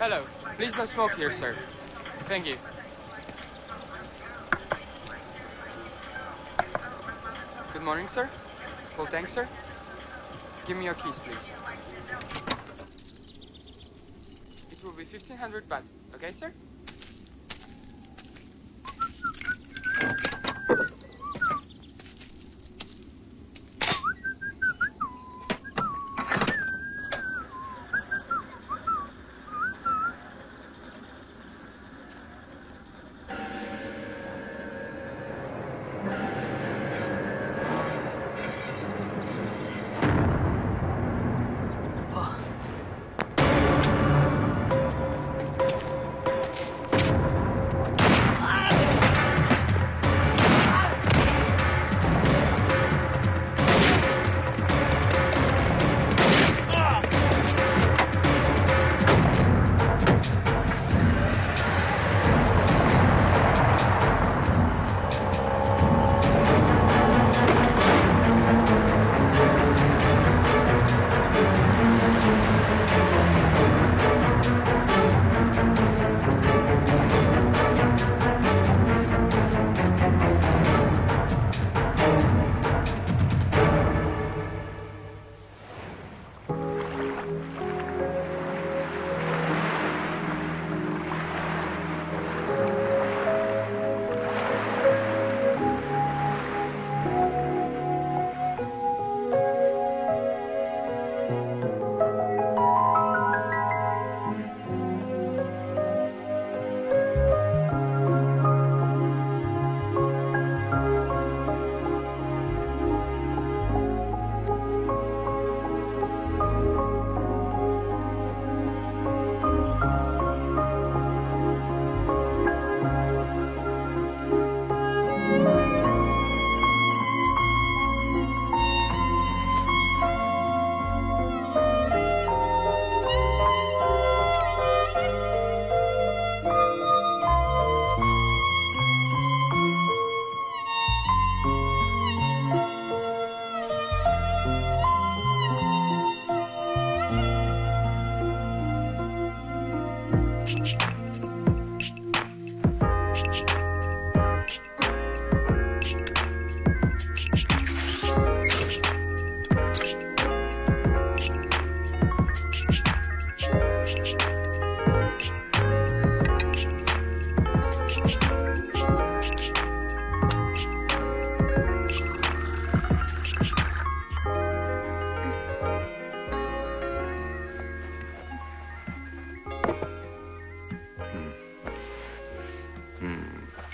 Hello. Please no smoke here, sir. Thank you. Good morning, sir. Well, thanks, sir. Give me your keys, please. It will be 1,500 baht. Okay, sir?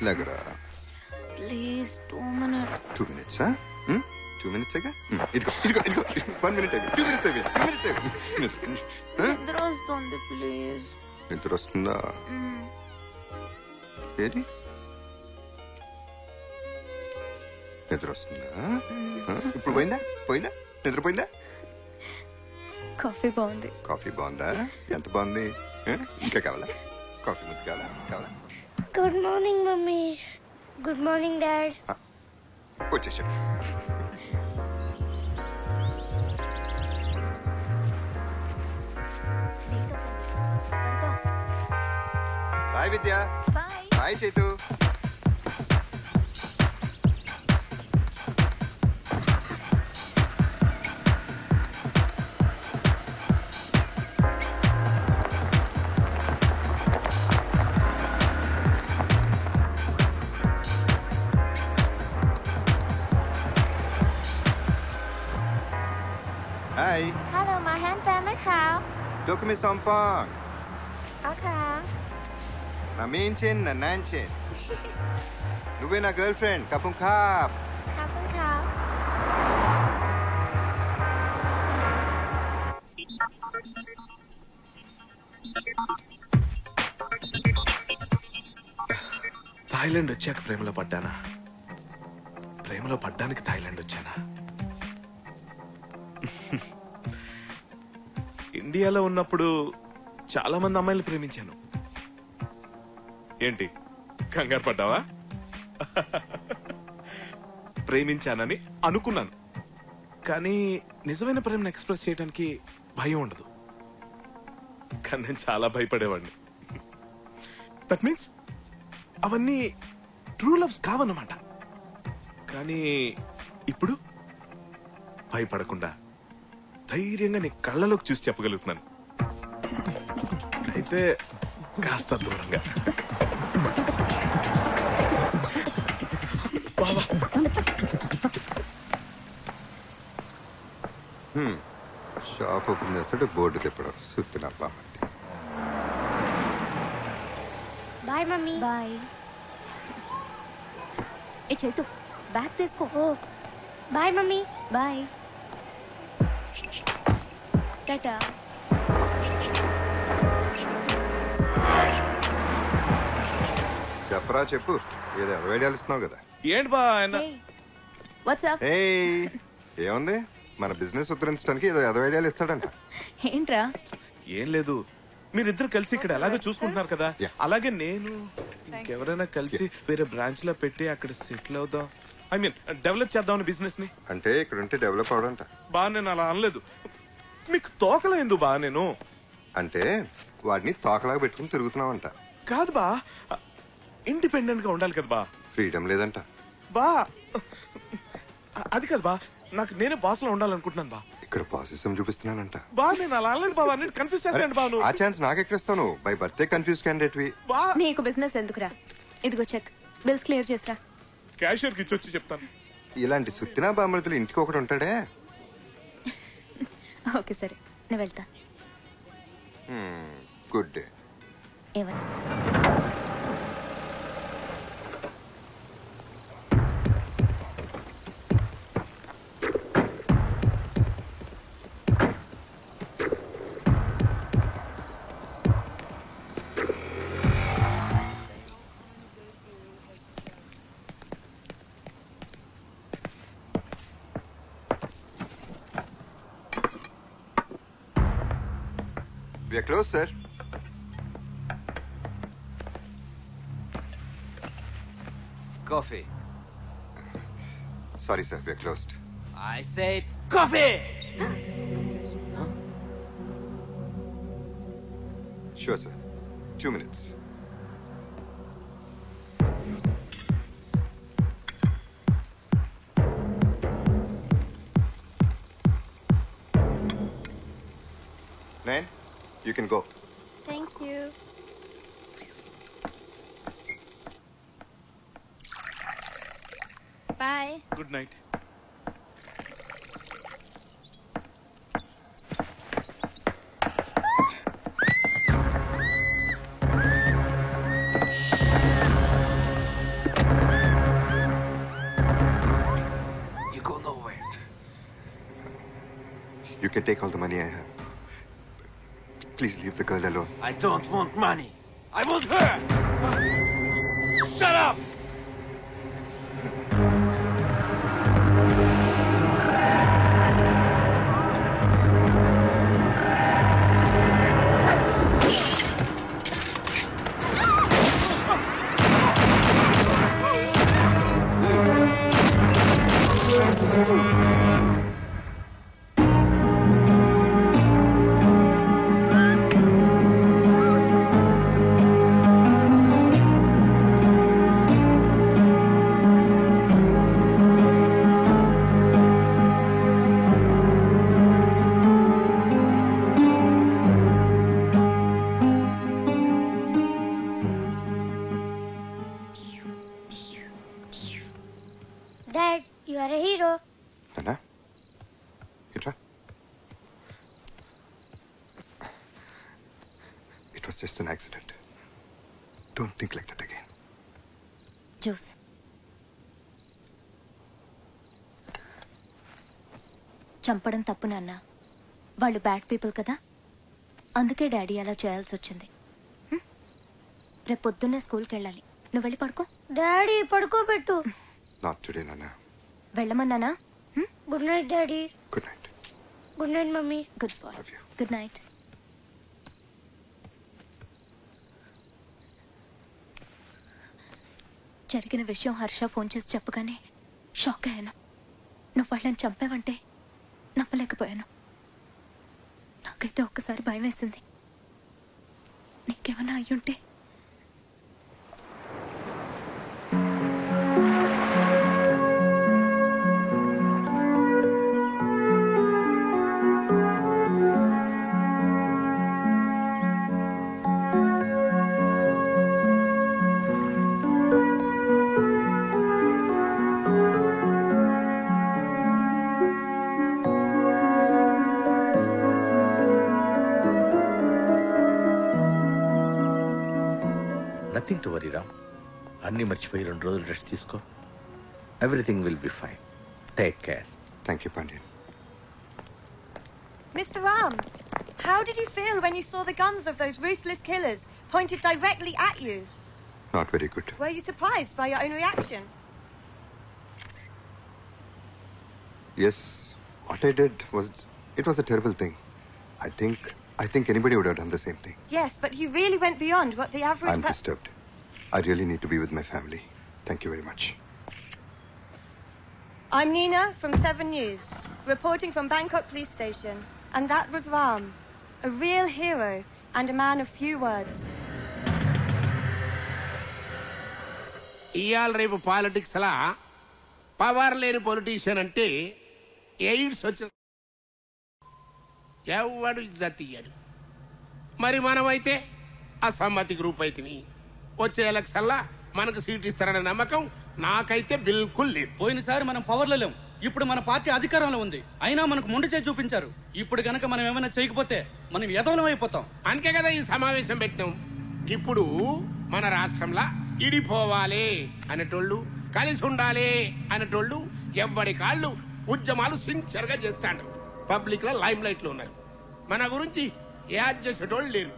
Lagra. Please, 2 minutes. 2 minutes, huh? 2 minutes aga? Idgo. 1 minute aga. 2 minutes aga. 2 minutes aga. నిద్ర వస్తుంది please. నిద్ర వస్తుందా? ఏది? నిద్ర వస్తుందా? ఇప్పుడు పోయిందా? నిద్రపోయిందా? Coffee బాగుంది. కాఫీ బాగుందా? ఎంత బాగుంది? ఇంకా కావాలా? కాఫీ ముద్దు కావాలా? Good morning, Mummy. Good morning, Dad. వచ్చేసాడు. Bye Vidya. Bye Chaitu. Hi. Hello, my hand fanไหมคะ Dok mi sompong. อ๋อค่ะ Na main chin na nan chin. Nuwe na girlfriend kapung kap. ขอบคุณค่ะ Thailand వచ్చాక ప్రేమలో పడ్డానా? ప్రేమలో పడ్డానికి థాయిలాండ్ వచ్చానా? ఇండియాలో ఉన్నప్పుడు చాలా మంది అమ్మాయిలు ప్రేమించాను. ఏంటి కంగారు పడ్డావా? ప్రేమించానని అనుకున్నాను, కానీ నిజమైన ప్రేమను ఎక్స్ప్రెస్ చేయడానికి భయం ఉండదు. కానీ నేను చాలా భయపడేవాడిని. దట్ మీన్స్ అవన్నీ ట్రూ లవ్స్ కావన్నమాట. కానీ ఇప్పుడు భయపడకుండా ధైర్యంగా నీ కళ్ళలోకి చూసి చెప్పగలుగుతున్నాను. అయితే కాస్త దూరంగా. బాబా షాప్ ఓపెన్ చేస్తాడు, బోర్డు తిప్పడం సుత్తిన బామ్మర్ది. Bye mummy. బాయ్. ఏ చైతు బ్యాగ్ తీసుకో. ఓ బాయ్ మమ్మీ. బాయ్. టాటా. చెప్పరా చెప్పు, ఏదో ఐడియాలు ఇస్తున్నావు కదా. ఏంటి బా ఆయన? వాట్సాప్. ఏయ్ ఏముంది, మన బిజినెస్ ఉద్ధరించడానికి ఏదో ఐడియాలు ఇస్తాడంట. ఏంట్రా? ఏం లేదు, మీరిద్దరు కలిసి ఇక్కడ ఎలాగో చూసుకుంటున్నారు కదా, Yeah. అలాగే నేను ఇంకెవరైనా కలిసి వేరే బ్రాంచ్ లో పెట్టి అక్కడ సెటిల్ అవుదాం, ఐ మీన్ డెవలప్ చేద్దామని బిజినెస్ ని. అంటే ఇక్కడ ఉంటే డెవలప్ అవడంట. బా నేను అలా అనలేదు, మీకు తోకలేదు బా. నేను అంటే వాడిని తోకలాగా పెట్టుకుని తిరుగుతున్నావంట. కాదు బా, ఇండిపెండెంట్ గా ఉండాలి కదా బా. ఫ్రీడమ్ లేదంట. బా అది కాదు బా, నాకు నేనే బాస్ లో ఉండాలనుకుంటున్నాను బా. ఇక్కడ పాసిజం చూపిస్తున్నానంట. బా నేను అలా అనలేదు బాబా, నేను కన్ఫ్యూజ్ చేస్తాను బా. ఆ ఛాన్స్ నాకెక్కడిస్తాను, బై బర్త్డే కన్ఫ్యూజ్ క్యాండిడేట్వి. బా నీకు బిజినెస్ ఎందుకురా? ఇదిగో చెక్, బిల్స్ క్లియర్ చేసిరా. క్యాషియర్ కి ఇచ్చొచ్చి చెప్తాను. ఇలాంటి సుత్తినా బామృతులు ఇంటికి ఒకటి ఉంటాడే. ఓకే సరే, నేను వెళ్తా. Good day. ఏమన్నా We are closed, sir. Coffee. Sorry, sir. We are closed. I said coffee! Sure, sir. 2 minutes. Nain, you can go. Thank you. Bye. Good night. You go nowhere. You can take all the money I have. Please leave the girl alone. I don't want money. I want her! Shut up! Dad, you are a hero. Nana? Itra? It was just an accident. Don't think like that again. Juice. చంపడం తప్పు నాన్న, వాళ్ళు bad people కదా, అందుకే daddy అలా చేయాల్సి వచ్చింది. రేపు పొద్దున్నే స్కూల్కి వెళ్ళాలి, నువ్వు వెళ్ళి పడుకో. డాడీ పడుకోబెట్టు. Not today, Nana. వెళ్ళమన్నానా? Good night daddy. Good night. Good night mummy. Good boy. Love you. Good night. జరిగిన విషయం హర్ష ఫోన్ చేసి చెప్పగానే షాక్ అయ్యాను. నువ్వు వాళ్ళని చంపావంటే నమ్మలేకపోయాను. నాకైతే ఒక్కసారి భయం వేసింది. నీకేమైనా అయ్యుంటే? Nothing to worry Ram. అన్నీ మర్చిపోయి 2 రోజులు రెస్ట్ తీసుకో. Everything will be fine. Take care. Thank you Pandyan. Mr. Ram, how did you feel when you saw the guns of those ruthless killers pointed directly at you? Not very good. Were you surprised by your own reaction? Yes, what I did was a terrible thing. I think anybody would have done the same thing. Yes, but you really went beyond what the average I'm disturbed. I really need to be with my family. Thank you very much. I'm Nina from 7 News, reporting from Bangkok Police Station. And that was Ram, a real hero and a man of few words. ఇయాల రేపు politics అలా power లేని politician అంటే AIDS వచ్చిన ఎవడు ఇజ్జత్ ఇయ్యాడు. మరి మనమైతే అసమ్మతి గ్రూప్ అయితే వచ్చే ఎలక్షన్లా మనకు సీట్ ఇస్తారనే నమ్మకం నాకైతే బిల్కుల్ లేదు. పోయినసారి మనం పవర్లో లేం, ఇప్పుడు మన పార్టీ అధికారంలో ఉంది, అయినా మనకు మొండి చేసి చూపించారు. ఇప్పుడు గనక మనం ఏమైనా చేయకపోతే మనం యదవలం అయిపోతాం. అందుకే కదా ఈ సమావేశం పెట్టినాం. ఇప్పుడు మన రాష్ట్రంలో ఇడిపోవాలి అనేటోళ్ళు, కలిసి ఉండాలి అనేటోళ్ళు ఎవ్వడి కాళ్ళు ఉద్యమాలు సిన్సియర్ గా చేస్తాడు. పబ్లిక్ లో లైమ్ లైట్ లో ఉన్నారు. మన గురించి యాడ్ చేసేటోళ్ళు లేరు.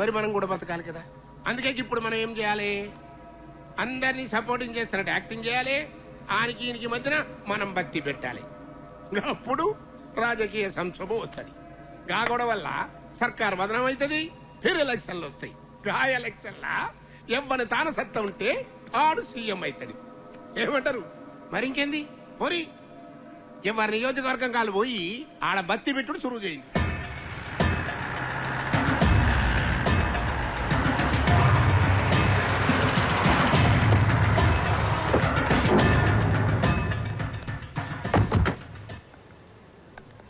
మరి మనం కూడా బతకాలి కదా. అందుకే ఇప్పుడు మనం ఏం చేయాలి? అందరినీ సపోర్టింగ్ చేస్తున్నట్టు యాక్టింగ్ చేయాలి. ఆనికి ఈయనకి మధ్యన మనం బత్తి పెట్టాలి. అప్పుడు రాజకీయ సంక్షోభం వస్తుంది. గాగొడ వల్ల సర్కార్ బదనం అవుతుంది. ఫిర్ ఎలక్షన్లు వస్తాయి. గా ఎలక్షన్లా ఎవ్వని తాను సత్తా ఉంటే ఆడు సీఎం అవుతాడు. ఏమంటారు? మరి ఇంకేంది? పోరి ఎవరి నియోజకవర్గం కాలు పోయి ఆడ బత్తి పెట్టుడు సురువు చేయండి.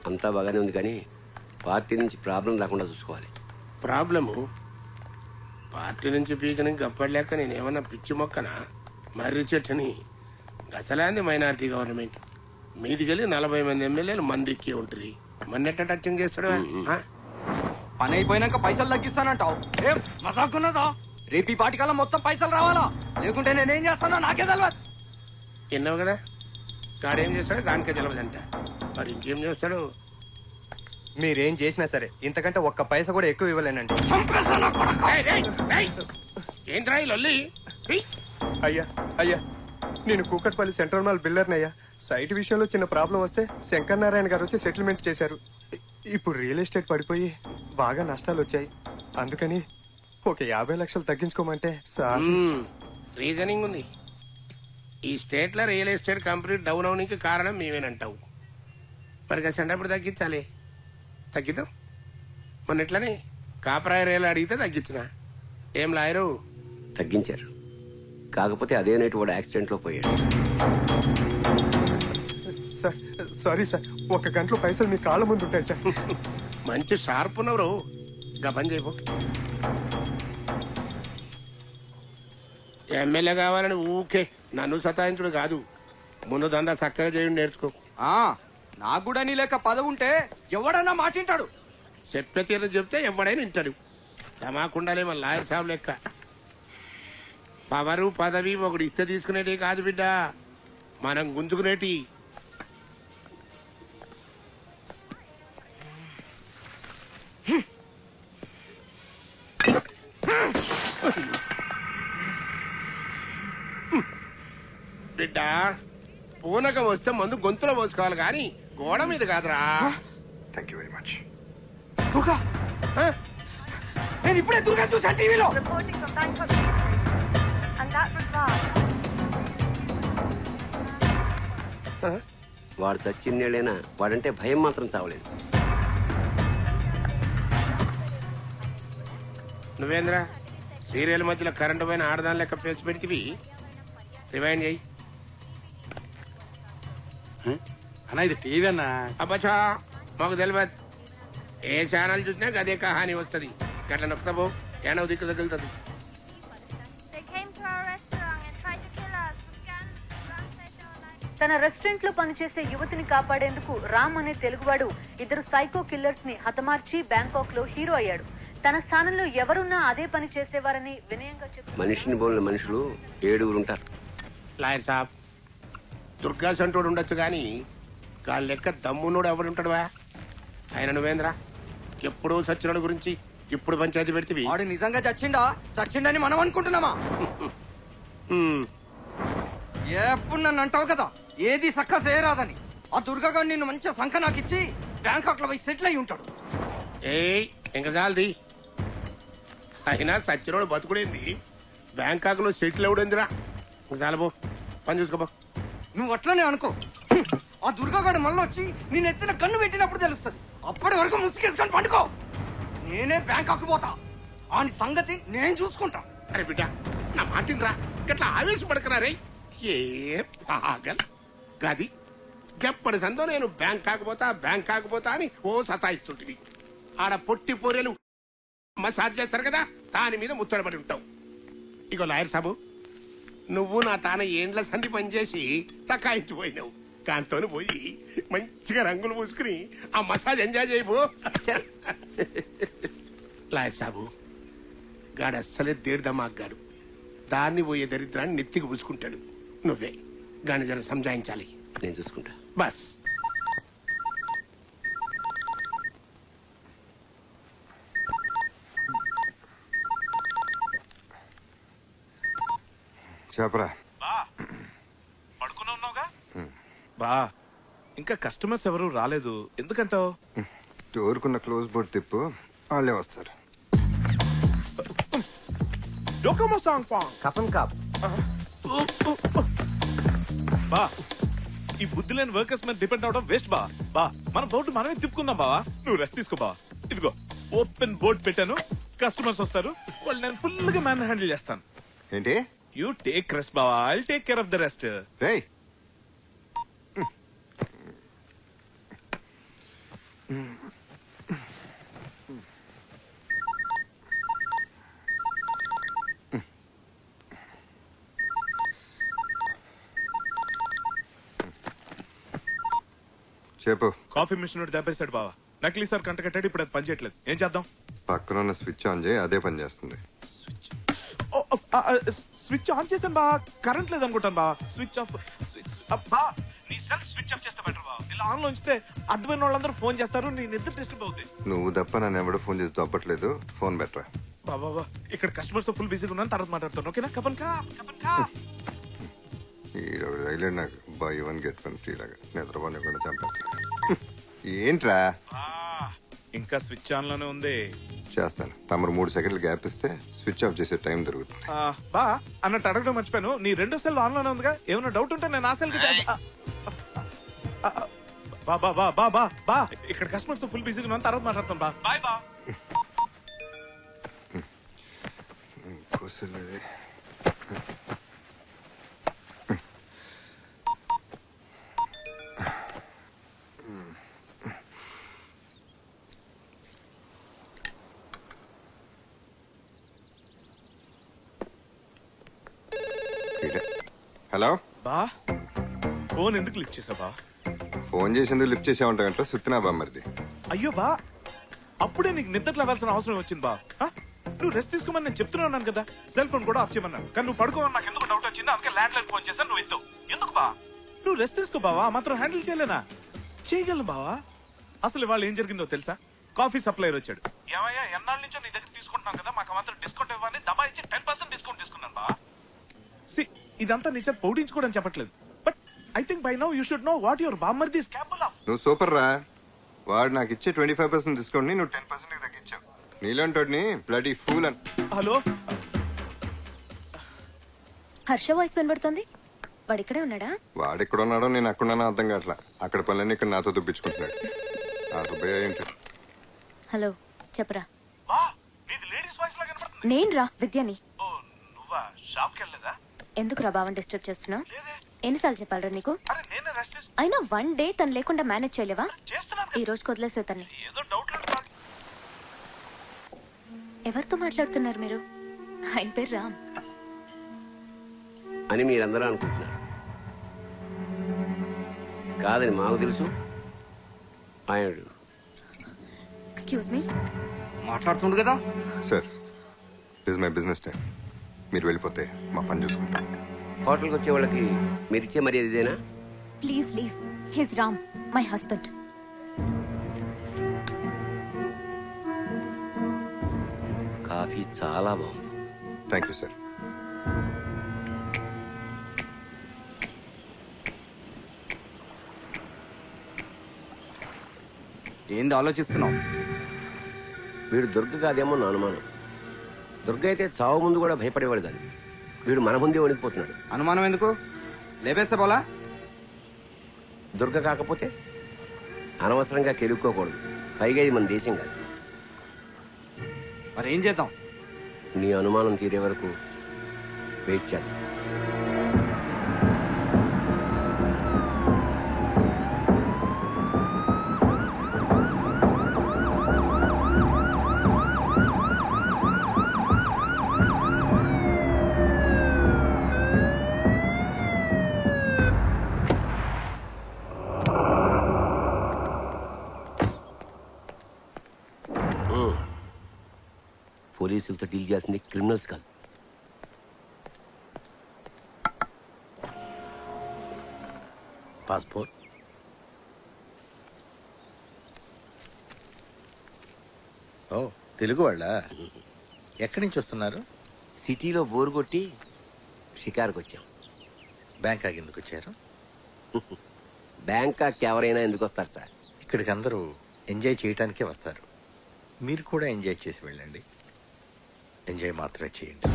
అంతా బాగానే ఉంది, కానీ పార్టీ నుంచి ప్రాబ్లం రాకుండా చూసుకోవాలి. ప్రాబ్లము పార్టీ నుంచి పీకని గప్పలేక నేనేమన్నా పిచ్చి మొక్కనా? మర్రి చెట్టుని గసలాంది మైనారిటీ గవర్నమెంట్ మీదికెళ్ళి 40 మంది ఎమ్మెల్యేలు మందికి ఉంటుంది. మన్నెట్ట టచింగ్ చేస్తాడు. పని అయిపోయినాక పైసలు తగ్గిస్తానంటావు. ఏం మసాకున్నదా? రేపు ఈ పాటికల్లా మొత్తం పైసలు రావాలా, లేకుంటే నేనేం చేస్తానో నాకే తెలియదు. విన్నావు కదా, గాడేం చేస్తాడో దానికే తెలియదంట. మరి ఇంకేం చేస్తాడు? మీరేం చేసినా సరే ఇంతకంటే ఒక్క పైసా కూడా ఎక్కువ ఇవ్వలేనండి. ఏంట్రా ఈ లొల్లి? అయ్యా అయ్యా, నేను కూకట్పల్లి సెంట్రల్ మాల్ బిల్డర్నయ్యా. సైట్ విషయంలో చిన్న ప్రాబ్లం వస్తే శంకర్ నారాయణ గారు వచ్చి సెటిల్మెంట్ చేశారు. ఇప్పుడు రియల్ ఎస్టేట్ పడిపోయి బాగా నష్టాలు వచ్చాయి. అందుకని ఒక 50 లక్షలు తగ్గించుకోమంటే సార్. రీజనింగ్ ఉంది. ఈ స్టేట్ లో రియల్ ఎస్టేట్ కంపెనీ డౌన్ అవడానికి కారణం మేమేనంటావు. మరి సెంటప్పుడు తగ్గించాలి. తగ్గిద్దాం. మొన్న ఎట్లనే కాపరాయ రేలు అడిగితే తగ్గించిన. ఏం లాయరు? తగ్గించారు. కాకపోతే అదే నైట్ వాడు యాక్సిడెంట్ లో పోయాడు. సార్ సారీ సార్, 1 గంటలో పైసలు మీ కాళ్ళ ముందు ఉంటాయి సార్. మంచి షార్ప్ ఉన్నవరు. గా పని చేయబో. ఎమ్మెల్యే కావాలని ఊకే నన్ను సతాయించుడు కాదు. ముందు దందా చక్కగా చేయండి, నేర్చుకో. నాకు కూడా నీ లెక్క పదవి ఉంటే ఎవడన్నా మాటింటాడు. చెప్పే తీరు చెప్తే ఎవడైనా వింటాడు. తమాకుండాలే మన లాయర్ సాబ్ లెక్క. పవరు పదవి ఒకటి ఇస్తే తీసుకునేటి కాదు బిడ్డ, మనం గుంజుకునేటి. బిడ్డ పూనకం వస్తే మందు గొంతులో పోసుకోవాలి కానీ గోడ మీద కాదురా. Thank you very much. Durga, నేను ఇప్పుడే దుర్గా చూసాను టీవీలో. వాడు చచ్చిన్నేళ్ళైనా వాడంటే భయం మాత్రం చావలేదు. నువ్వేంద్రా సీరియల్ మధ్యలో కరెంటు పైన ఆడదాని లెక్క పేసి పెడితివి. రివైండ్ చేయి. అన్నా ఇది టీవీ అన్నా. అబ్బా మాకు తెలియదు. ఏ ఛానల్ చూసినా అదే కహాని వస్తుంది. గట్ల నొక్కుతాబో ఏనో దిక్కు తగులుతుంది. తన రెస్టారెంట్ లో పనిచేసే యువతిని కాపాడేందుకు రామ్ అనే తెలుగువాడు ఇద్దరు సైకో కిల్లర్స్ ని హతమార్చి బ్యాంకాక్ లో హీరో అయ్యాడు. తన స్థానంలో ఎవరున్నా అదే పని చేసేవారని వినయంగా చెప్పారు. మనిషిని పోలిన మనుషులు 7 ఉంటారు. లాయర్ సాబ్ దుర్గా సంటోడు ఉండొచ్చు కానీ గాలి లెక్క దమ్మునోడు ఎవడుంటాడువా? ఆయన నువ్వేంద్రా ఎప్పుడో సచ్చినోడు గురించి ఇప్పుడు పంచాయతీ పెడితే వాడు నిజంగా చచ్చిండని మనం అనుకుంటున్నామా? ఎప్పుడు నన్ను అంటావు కదా ఏది సక్క చేయరాదని. ఆ దుర్గాగాడు నిన్ను మంచిగా సంఖ నాకిచ్చి బ్యాంకాక్ లో పోయి సెటిల్ అయి ఉంటాడు. ఏయ్ ఇంకా చాలది. అయినా సచ్చినోడు బతుకుడేంది, బ్యాంకాక్ లో సెటిల్ అవుడేందిరా? చాలబో పని చూసుకోబో. నువ్వు అట్లనే అనుకో. ఆ దుర్గాగాడు మళ్ళీ వచ్చి నేను ఎత్తిన కన్ను పెట్టినప్పుడు తెలుస్తుంది. అప్పటి వరకు ముసుకేసుకొని పండుకో. నేనే బ్యాంకాక్ పోతా. ఆ సంగతి నేను చూసుకుంటా. అరే బిడ్డ నా మాటినరా, గట్లా ఆవేశపడకరా రే. ఏ పాగల్ గది గెప్పటి సందో నేను బ్యాంక్ కాకపోతా అని ఓ సతాయిస్తుంటివి. ఆడ పొట్టి పోరేలు మసాజ్ చేస్తారు కదా, దాని మీద ముచ్చటపడి ఉంటావు. ఇగో లాయర్ సాబు, నువ్వు నా తాన ఏండ్ల సంధి పనిచేసి తకాయించిపోయినావు. దాంతో పోయి మంచిగా రంగులు పూసుకుని ఆ మసాజ్ ఎంజాయ్ చేయబో. లాయర్ సాబు గాడు అస్సలే దేర్దమాగ్గాడు. దాన్ని పోయే దరిద్రాన్ని నెత్తికి పూసుకుంటాడు. నువ్వే గాని జర సంజాయించాలి. నేను చూసుకుంటా. బస్ చెప్పరా. పడుకున్నా ఉన్నావుగా? బా ఇంకా కస్టమర్స్ ఎవరు రాలేదు ఎందుకంటావు? డోర్కున్న క్లోజ్ బోర్డ్ తిప్పు, వాళ్ళే వస్తారు. బా ఈ బుద్ధి లేని వర్కర్స్ మీద డిపెండ్ అవడం వేస్ట్ బా. బా మన బోర్డు మనమే తిప్పుకుందాం బావా. నువ్వు రెస్ట్ తీసుకో బా. ఇదిగో ఓపెన్ బోర్డ్ పెట్టాను, కస్టమర్స్ వస్తారు, వాళ్ళు నేను ఫుల్ గా మ్యాన్ హ్యాండిల్ చేస్తాను. ఏంటి? యూ టేక్ రెస్ట్ బావా, I take care of the rest. చెప్పు. కాఫీ మిషన్ దెబ్బేస్తాడు బావా. నకిలీ సార్ కంట కట్టాడు, ఇప్పుడు అది పని చేయట్లేదు. ఏం చేద్దాం? పక్కన ఉన్న స్విచ్ ఆన్ చేయి, అదే పని చేస్తుంది. స్విచ్ ఆన్ చేశాను బా, కరెంట్ లేదు అనుకుంటాను బా. స్విచ్ ఆఫ్ బా, నీ సెల్ స్విచ్ ఆఫ్ చేస్తే బెటర్ బా. ఇలా ఆన్ లో ఉంచితే అడ్డమైన వాళ్ళందరూ ఫోన్ చేస్తారు, నీ నిద్ర డిస్టర్బ్ అవుతుంది. నువ్వు తప్ప నన్ను ఎవడో ఫోన్ చేసి దొబ్బట్లేదు. ఫోన్ బెటరా బాబా. ఇక్కడ కస్టమర్స్ తో ఫుల్ బిజీగా ఉన్నాను, తర్వాత మాట్లాడతాను. ఓకేనా? కపన్ కా ఐలాండ్ నాకు బై 1 get 1 ఫ్రీ లాగా నిద్రపోని కూడా చంపేస్తాను. ఏంట్రా ఇంకా స్విచ్ ఆన్ లోనే ఉంది. చేస్తాను. తమరు 3 సెకండ్లు గ్యాప్ ఇస్తే స్విచ్ ఆఫ్ చేసే టైం దొరుకుతుంది. బా అన్నట్టు అడగడం మర్చిపోయాను, నీ 2 సెల్ ఆన్ లోనే ఉందిగా. ఏమైనా డౌట్ ఉంటే నేను ఆ సెల్ బా బా బా బా బా బా. ఇక్కడ కస్టమర్స్ తో ఫుల్ బిజీగా ఉన్నాను, తర్వాత మాట్లాడతాను బా. బాయ్ బా. హలో బా, ఫోన్ ఎందుకు లిఫ్ట్ చేసావా? ఫోన్ చేసేందుకు లిఫ్ట్ చేసావంటే సుత్తినా బా మరిది. అయ్యో బా, అప్పుడే నీకు నిద్ర లేవాల్సిన అవసరం వచ్చింది బా. నువ్వు రెస్ట్ తీసుకోమని నేను చెప్తున్నాను కదా. సెల్ ఫోన్ కూడా ఆఫ్ చేయమన్నాను, కానీ నువ్వు పడుకోమని నాకు ఎందుకు డౌట్ వచ్చింది. అందుకే ల్యాండ్ లైన్ ఫోన్ చేశాను, నువ్వు ఎత్తు. ఎందుకు బా? నువ్వు రెస్ట్ తీసుకో బావా, మాత్రం హ్యాండిల్ చేయలేనా? చేయగలను బావా. అసలు వాళ్ళు ఏం జరిగిందో తెలుసా? కాఫీ సప్లైర్ వచ్చాడు. ఏమయ్యా, ఎన్నాళ్ళ నుంచో నీ దగ్గర తీసుకుంటున్నాం కదా, మాకు మాత్రం డిస్కౌంట్ ఇవ్వాలి, దబా ఇచ్చి 10% డిస్కౌంట్ తీసుకున్నాను బా. ఇదంతా నిజం పౌడించుకోవడం చెప్పట్లేదు, but I think by now you should know what your బామ్మర్ది ఇస్ కేపబుల్ ఆఫ్. నువ్వు సూపర్ రా. వాడు నాకు ఇచ్చే 25% డిస్కౌంట్ ని నువ్వు 10% తగ్గించావు. నీలాంటోడిని బ్లడీ ఫూల్ అని. హలో, హర్ష వాయిస్ వినబడుతుంది. వాడు ఇక్కడే ఉన్నాడా? వాడు ఎక్కడ ఉన్నాడో నేను అక్కడున్నానో అర్థం కావట్లా. అక్కడ పనులన్నీ ఇక్కడ నాతో దుబ్బించుకుంటున్నాడు. ఆ సుబ్బయ్య ఏంటి? హలో చెప్పరా. నీది లేడీస్ వాయిస్ లాగా నేను రా విద్యని. నువ్వా? షాప్కి వెళ్ళలేదా? ఎందుకు రా బావని డిస్టర్బ్ చేస్తున్నావు? ఎన్నిసార్లు చెప్పాలరా నీకు? అరే నేనే రెస్ట్ అయినా 1 డే తను లేకుండా మేనేజ్ చేయలేవా? చేస్తున్నాను. ఈ రోజుకి వదిలేసే తన్ని. ఏదో డౌట్ లేదు. ఎవరితో మాట్లాడుతున్నారు మీరు? ఆయన పేరు రామ్ అని మీరందరూ అనుకుంటున్నారు. కాదని మాకు తెలుసు. ఆయన ఎక్స్క్యూజ్ మీ. మాట్లాడుతుండు కదా sir, this my business time. మీరు వెళ్ళిపోతే మా పని చూసుకుంటాం. హోటల్కి వచ్చే వాళ్ళకి మీరు ఇచ్చే మర్యాద ఇదేనా? Please leave. His Ram, my husband. Coffee చాలా బాగుంది. Thank you sir. ఏంది ఆలోచిస్తున్నావు? వీడు దుర్గ కాదేమో నా అనుమానం. దుర్గ అయితే చావు ముందు కూడా భయపడేవాడు కాదు. వీడు మన ముందే వణికిపోతున్నాడు. అనుమానం ఎందుకు? లేపేస్తే పోలా? దుర్గ కాకపోతే అనవసరంగా కెలుక్కోకూడదు. పైగా ఇది మన దేశం కాదు. మరి ఏం చేద్దాం? నీ అనుమానం తీరే వరకు వెయిట్ చేద్దాం. పోలీసులతో డీల్ చేసింది క్రిమినల్స్ కాదు. పాస్పోర్ట్, ఓ తెలుగు వాళ్ళ? ఎక్కడి నుంచి వస్తున్నారు? సిటీలో బోరు కొట్టి షికారుకు వచ్చాం. బ్యాంకాక్ ఎందుకు వచ్చారు? బ్యాంకాక్ ఎవరైనా ఎందుకు వస్తారు సార్? ఇక్కడికి అందరూ ఎంజాయ్ చేయటానికే వస్తారు. మీరు కూడా ఎంజాయ్ చేసి వెళ్ళండి. ఎంజాయ్ మాత్రమే చేయండి.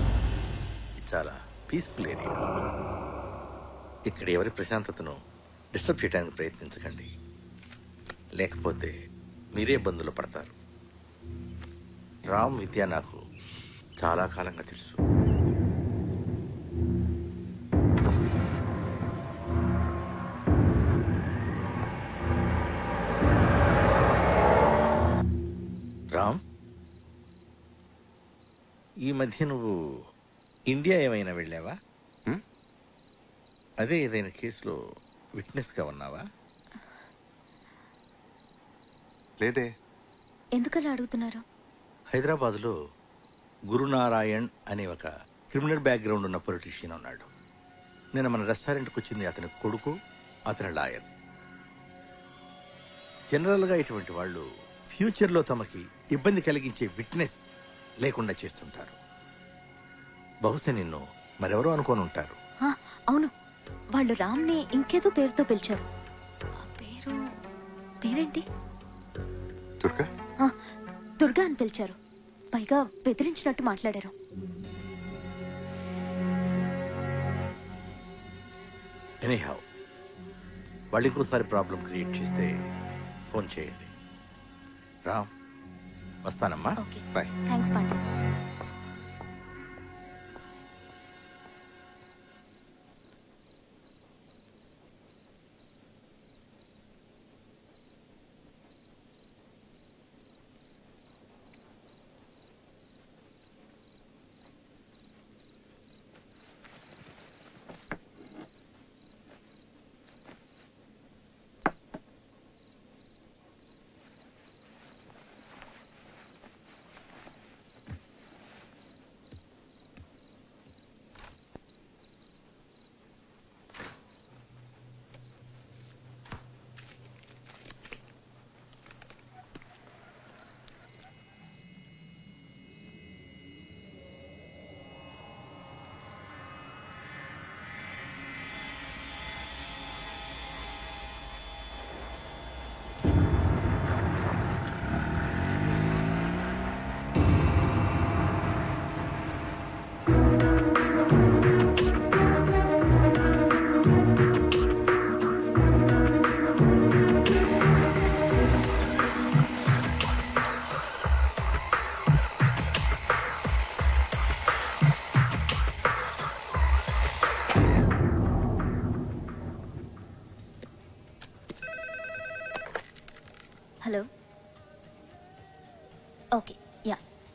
ఇది చాలా పీస్ఫుల్ ఏరియా. ఇక్కడ ఎవరి ప్రశాంతతను డిస్టర్బ్ చేయడానికి ప్రయత్నించకండి, లేకపోతే మీరే ఇబ్బందులు పడతారు. రామ్ విద్య నాకు చాలా కాలంగా తెలుసు. రామ్, ఈ మధ్య నువ్వు ఇండియా ఏమైనా వెళ్ళావా? అదే ఏదైనా కేసులో విట్నెస్గా ఉన్నావా? లేదే. ఎందుకలా అడుగుతున్నారు? హైదరాబాద్లో గురునారాయణ్ అనే ఒక క్రిమినల్ బ్యాక్గ్రౌండ్ ఉన్న పొలిటీషియన్ ఉన్నాడు. నేను మన రెస్టారెంట్కి వచ్చింది అతని కొడుకు, అతని లాయర్. జనరల్గా ఇటువంటి వాళ్ళు ఫ్యూచర్లో తమకి ఇబ్బంది కలిగించే విట్నెస్ లేకుండా చేస్తుంటారు. బహుశా నిన్ను మరెవరో అనుకోని ఉంటారు. అవును, వాళ్ళు రామ్ని ఇంకేదో పేరుతో పిలిచారు. పేరేంటి? దుర్గా. దుర్గా అని పిలిచారు. పైగా బెదిరించినట్టు మాట్లాడారు. ఎనీహౌ, వాళ్ళు ఇంకోసారి ప్రాబ్లం క్రియేట్ చేస్తే ఫోన్ చేయండి. రామ్, వస్తానమ్మా. Bye. Thanks Pandey.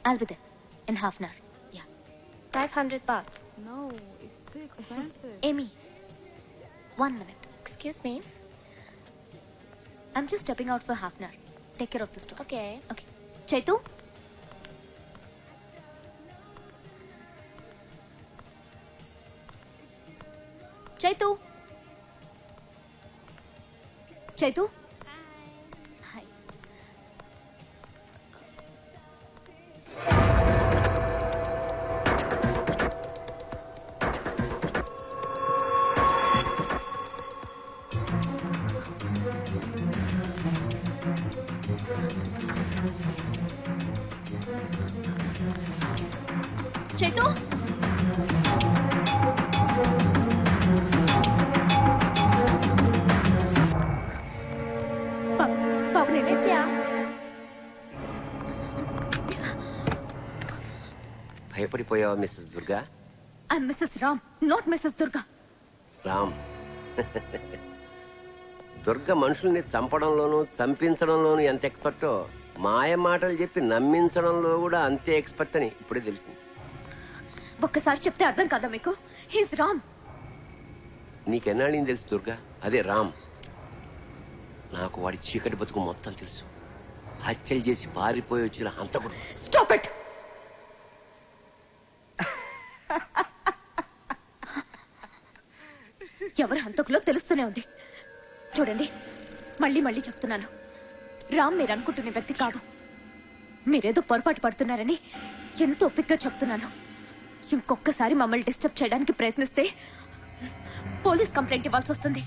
I'll be there in half an hour. Yeah. 500 baht. No, it's too expensive. Amy, 1 minute. Excuse me. I'm just stepping out for half an hour. Take care of the store. Okay. Okay. Chaitu? Chaitu? Chaitu? Hi. Chaitu? Babu, నేను Yes, భయపడిపోయావా Mrs Durga? I'm Mrs. Ram, not Mrs. Durga. Ram, Durga మనుషుల్ని చంపడంలోనూ చంపించడంలోనూ ఎంత ఎక్స్పర్టో మాయ మాటలు చెప్పి నమ్మించడంలో కూడా అంతే expert అని ఇప్పుడే తెలిసింది. ఒక్కసారి చెప్తే అర్థం కాదా మీకు? హీస్ రామ్. నీకెన్నాళ్ళని తెలుసు దుర్గా? అదే రామ్. నాకు వాడి చీకటి బతుకు మొత్తం తెలుసు. హత్యలు చేసి పారిపోయి వచ్చిన హంతకుడు. Stop it. ఎవరు హంతకులో తెలుస్తూనే ఉంది. చూడండి, మళ్ళీ మళ్ళీ చెప్తున్నాను, రామ్ మీరు అనుకుంటున్న వ్యక్తి కాదు. మీరేదో పొరపాటు పడుతున్నారని ఎంతో ఓపికగా చెప్తున్నాను. ఇంకొకసారి మమ్మల్ని డిస్టర్బ్ చేయడానికి ప్రయత్నిస్తే పోలీస్ కంప్లైంట్ ఇవ్వాల్సి వస్తుంది.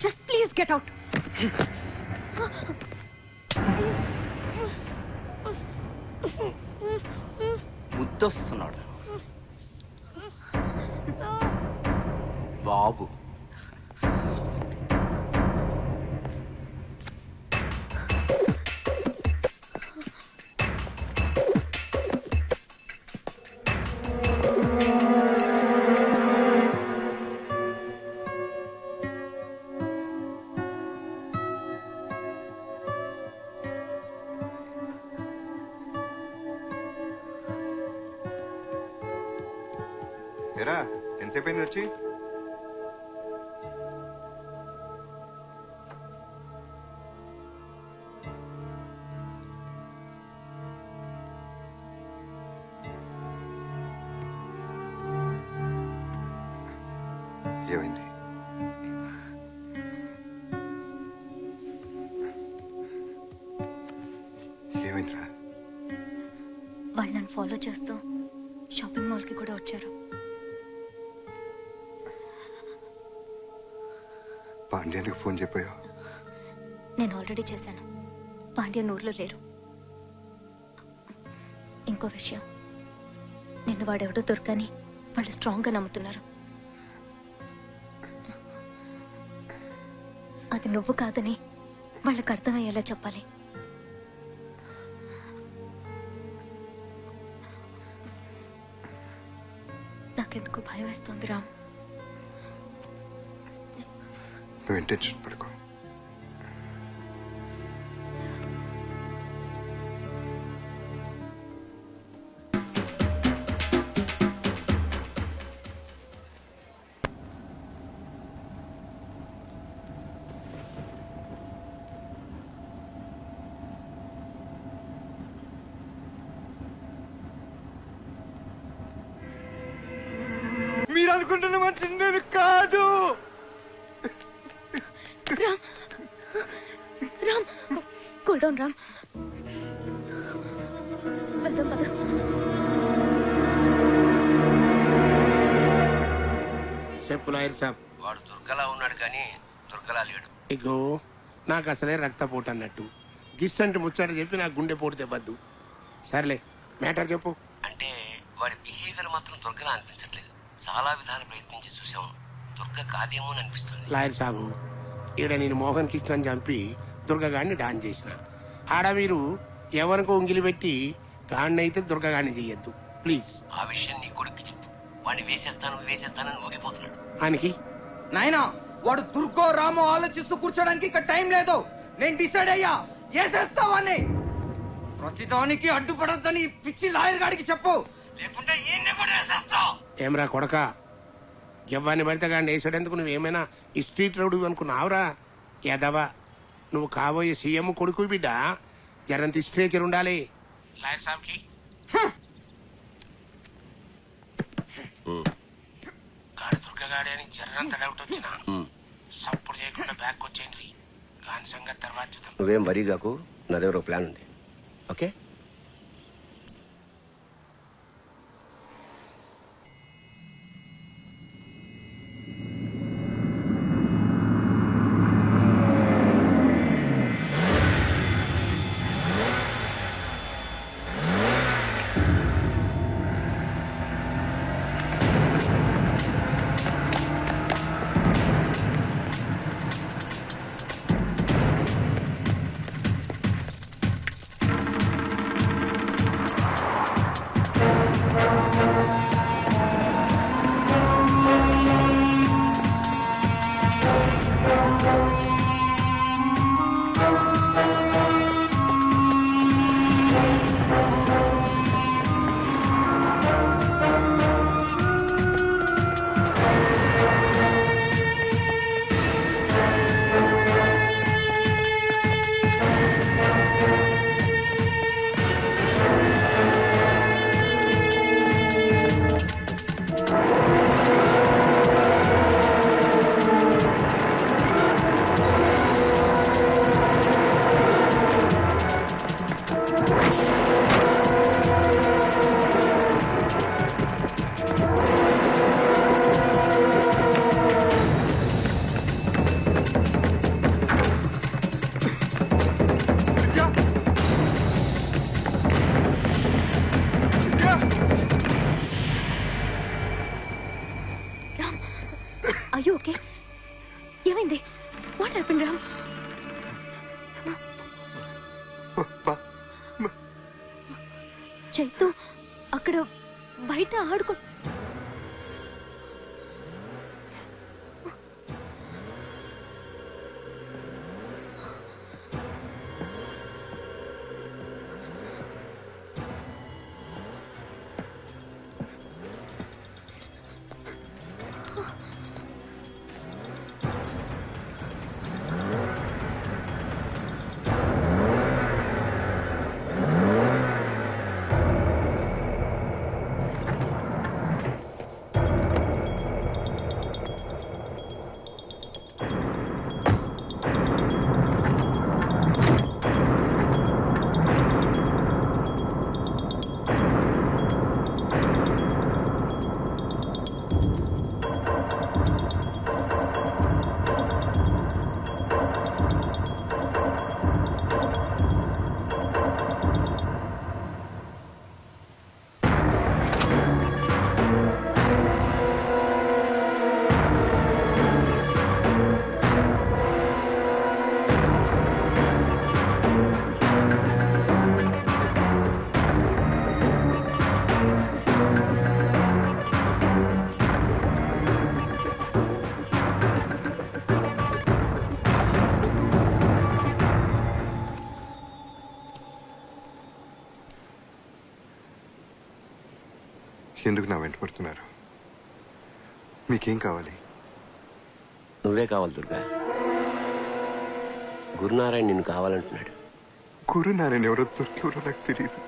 Just please get out. ముద్దొస్తున్నాడు బాబు. ఏరా ఎంతసేపు అయింది వచ్చి? ఏమైంది? ఏమైందిరా? వాళ్ళు నన్ను ఫాలో చేస్తూ షాపింగ్ మాల్కి కూడా వచ్చారు. పాండ్యానికి ఫోన్ చెప్పాయో? నేను ఆల్రెడీ చేశాను. పాండ్యన్ ఊర్లో లేరు. ఇంకో విషయం, నిన్ను వాడెవడో దొరకని వాళ్ళు స్ట్రాంగ్గా నమ్ముతున్నారు. అది నువ్వు కాదని వాళ్ళకి అర్థమయ్యేలా చెప్పాలి. నాకెందుకు భయం వేస్తోంది రామ్. నువ్వు టెన్షన్ పడుకో. మీరు అనుకుంటున్న మనిషి నేను కాదు. Ram, Ram, cool down Ram. వెళ్దాం పద. చెప్పు లాయర్ సాబ్. వాడు దుర్గలా ఉన్నాడు కానీ దుర్గలా లేడు. ఇగో నాకు అసలే రక్తపోటు అన్నట్టు గిస్సంటి ముచ్చట చెప్పి నాకు గుండె పోటు తెవ్వద్దు. సర్లే మ్యాటర్ చెప్పు. అంటే వాడి బిహేవియర్ మాత్రం దుర్గలా అనిపించట్లేదు. చాలా విధాలు ప్రయత్నించి చూసాము, దుర్గ కాదేమో అని అనిపిస్తుంది. లాయర్ సాబు, ఈడ నేను మోహన్ కృష్ణని చంపి దుర్గగాడిని డాన్ చేసిన. ఆడ మీరు ఎవరికో ఉంగిలి పెట్టి గాడినైతే దుర్గగాడిని చెయ్యొద్దు ప్లీజ్. ఆ విషయం నీ కొడుకు చెప్పు. వాడిని వేసేస్తానని ఊగిపోతున్నాడు. ఆయనకి నాయనా, వాడు దుర్గో రామో ఆలోచిస్తూ కూర్చోడానికి ఇక్కడ టైం లేదు. నేను డిసైడ్ అయ్యా, వేసేస్తావని. ప్రతిదానికి అడ్డుపడొద్దని పిచ్చి లాయర్ గాడికి చెప్పు, లేకుంటే ఈయన్ని కూడా వేసేస్తావు. ఏమరా కొడక, ఎవ్వని పడితే గాని వేసాడెందుకు? నువ్వేమైనా ఈ స్ట్రీట్ రౌడీ అనుకున్నావురా? యాదవా, నువ్వు కాబోయే సీఎం కొడుకు బిడ్డ. జరంత స్ట్రేచర్ ఉండాలి లాయర్ సాబ్కి. గాడి దుర్గగాడి అని జర్రంత డౌట్ వచ్చిన సప్పుడు చేయకుండా బ్యాక్ వచ్చేయండి. గాని సంగతి తర్వాత చూద్దాం. నువ్వేం వరీ కాకు, నా దగ్గర ఒక ప్లాన్ ఉంది. ఓకే? చైతు అక్కడ బయట ఆడుకో. ఎందుకు నా వెంట పడుతున్నారు? మీకేం కావాలి? నువ్వే కావాలి దుర్గా. గురునారాయణ నిన్ను కావాలంటున్నాడు. గురునారాయణ ఎవరో దొరికెవరో నాకు తెలియదు.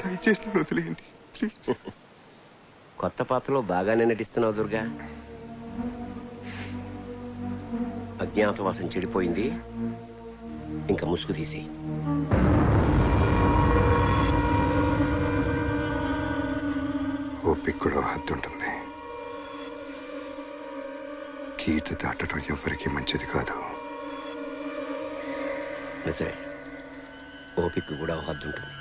దయచేసి నన్ను వదిలేయండి ప్లీజ్. కొత్త పాత్రలో బాగానే నటిస్తున్నావు దుర్గా. అజ్ఞాతవాసం చెడిపోయింది, ఇంకా ముసుగు తీసి. ఓపిక కూడా హద్దు ఉంటుంది. గీత దాటడం ఎవరికి మంచిది కాదు. నిజమే, ఓపిక కూడా హద్దు ఉంటుంది.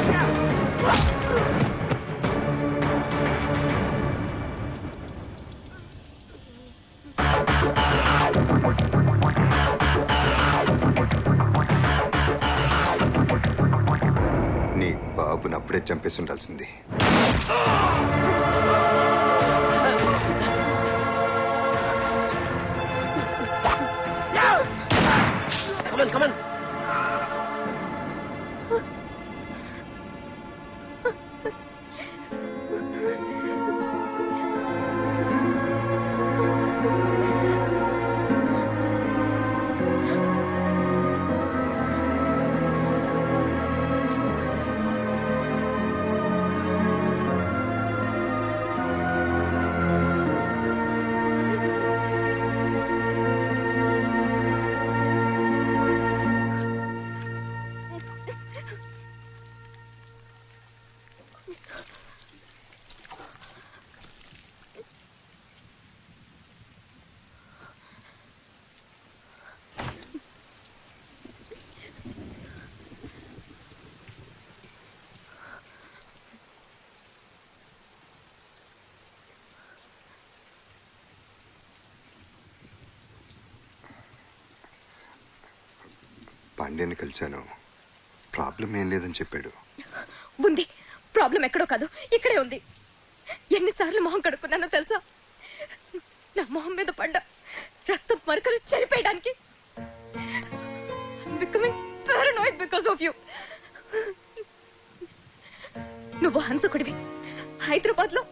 Yeah! చంపేసి ఉండాల్సింది. పాండ్యాన్ని కలిశాను. ప్రాబ్లం ఏం లేదని చెప్పాడు. ఉంది. ప్రాబ్లం ఎక్కడో కాదు, ఇక్కడే ఉంది. ఎన్నిసార్లు మొహం కడుక్కున్నానో తెలుసా? నా మొహం మీద పడ్డ రక్తం మరకలు చెరిపేయడానికి. Becoming paranoid because of you. నువ్వు హంతకుడివి. హైదరాబాద్ లో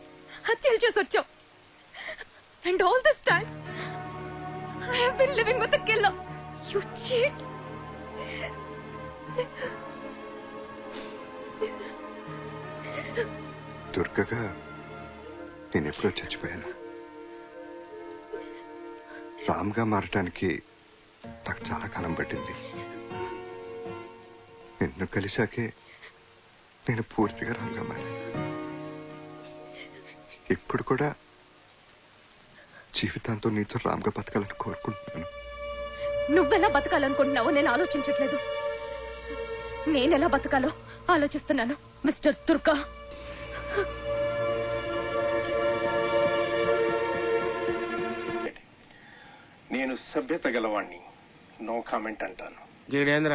హత్యలు చేసి వచ్చావు. And all this time I have been living with a killer. You cheat. దుర్గగా నేనెప్పుడో చచ్చిపోయాను. రామ్గా మారటానికి నాకు చాలా కాలం పట్టింది. నిన్ను కలిశాకే నేను పూర్తిగా రామ్గా మారాను. ఇప్పుడు కూడా జీవితాంతో నీతో రామ్గా బతకాలని కోరుకుంటున్నాను. నువ్వెలా బతకాలనుకుంటున్నావో నేను ఆలోచించట్లేదు. నేనెలా బతకాలో ఆలోచిస్తున్నాను మిస్టర్ దుర్గా. నేను సభ్యత గలవాణ్ణి, నో కామెంట్ అంటాను. గీడేంద్ర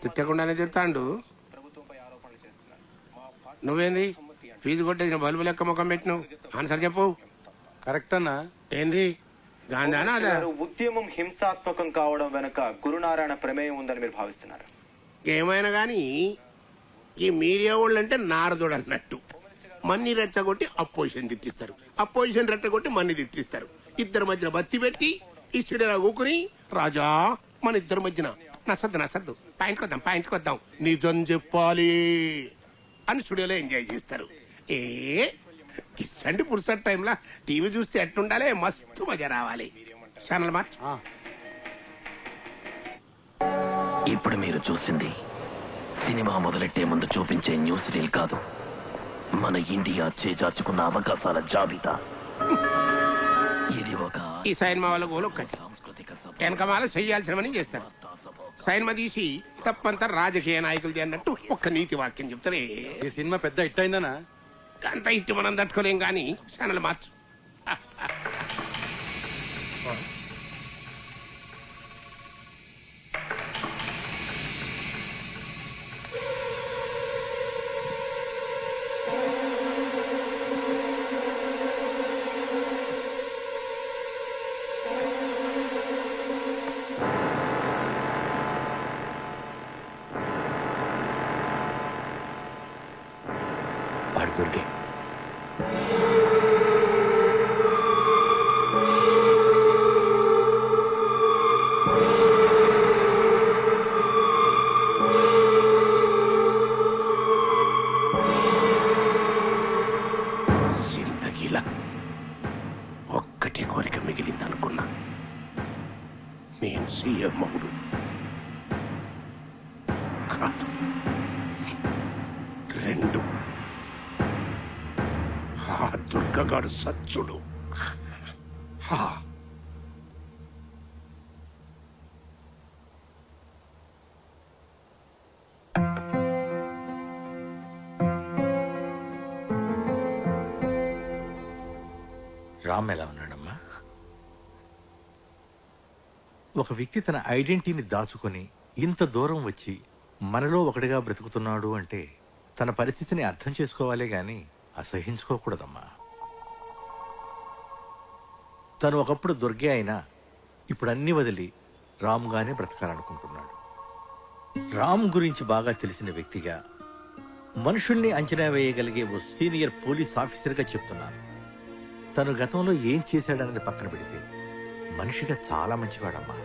తిట్టకుండానే తిడతాండు. నువ్వేంది ఫీజు కొట్టేసిన బల్బు లెక్క ముఖం పెట్టినావు? ఆన్సర్ చెప్పు. కరెక్ట్ అన్నా. ఏంది గాంధానా అదా? ఉద్యమం హింసాత్మకం కావడం వెనక గురునారాయణ ప్రమేయం ఉందని మీరు భావిస్తున్నారు? ఏమైనా గాని ఈ మీడియా వాళ్ళు అంటే నారదుడు అన్నట్టు మన్ని రెచ్చగొట్టి అపోజిషన్ తిట్టిస్తారు, అపోజిషన్ రెచ్చగొట్టి మన్ని తిట్టిస్తారు. ఇద్దరి మధ్యన బత్తి పెట్టి ఈ స్టూడియోలో కూకుని రాజా మన ఇద్దరి మధ్యన నసద్దు పాయింట్కి వద్దాం నిజం చెప్పాలి అని స్టూడియోలో ఎంజాయ్ చేస్తారు. కిస్సండి పురుసట్ టైంలో టీవీ చూస్తే ఎట్టుండాలి, మస్తు మజా రావాలి. Channel March. ఇప్పుడు మీరు చూసింది సినిమా మొదలెట్టే ముందు చూపించే న్యూస్ రీల్ కాదు, మన ఇండియా చేజార్చుకున్న అవకాశాల జాబితా. ఇది ఒక ఈ సినిమా వాళ్ళ గోలు ఒక్కటి, వెనకమాల చెయ్యాల్సినవని చేస్తారు. సినిమా తీసి తప్పంతా రాజకీయ నాయకులది అన్నట్టు ఒక్క నీతి వాక్యం చెప్తారే. ఈ సినిమా పెద్ద హిట్ అయిందనా? అంత హిట్ మనం తట్టుకోలేం కానీ ఛానల్ మార్చు. దుర్గే జిందగీలా ఒక్కటే కోరిక మిగిలిందనుకున్నా, నేను సీఎం మగుడు కాదు. 2 దుర్గగాడు సచ్చుడు. రామ్ ఎలా ఉన్నాడమ్మా? ఒక వ్యక్తి తన ఐడెంటిటీని దాచుకొని ఇంత దూరం వచ్చి మనలో ఒకటిగా బ్రతుకుతున్నాడు అంటే తన పరిస్థితిని అర్థం చేసుకోవాలే గాని అసహించుకోకూడదమ్మా. తను ఒకప్పుడు దుర్గే అయినా ఇప్పుడు అన్ని వదిలి రామ్గానే బ్రతకాలనుకుంటున్నాడు. రామ్ గురించి బాగా తెలిసిన వ్యక్తిగా, మనుషుల్ని అంచనా వేయగలిగే ఓ సీనియర్ పోలీస్ ఆఫీసర్గా చెప్తున్నాను. తను గతంలో ఏం చేశాడన్నది పక్కన పెడితే మనిషిగా చాలా మంచివాడమ్మా.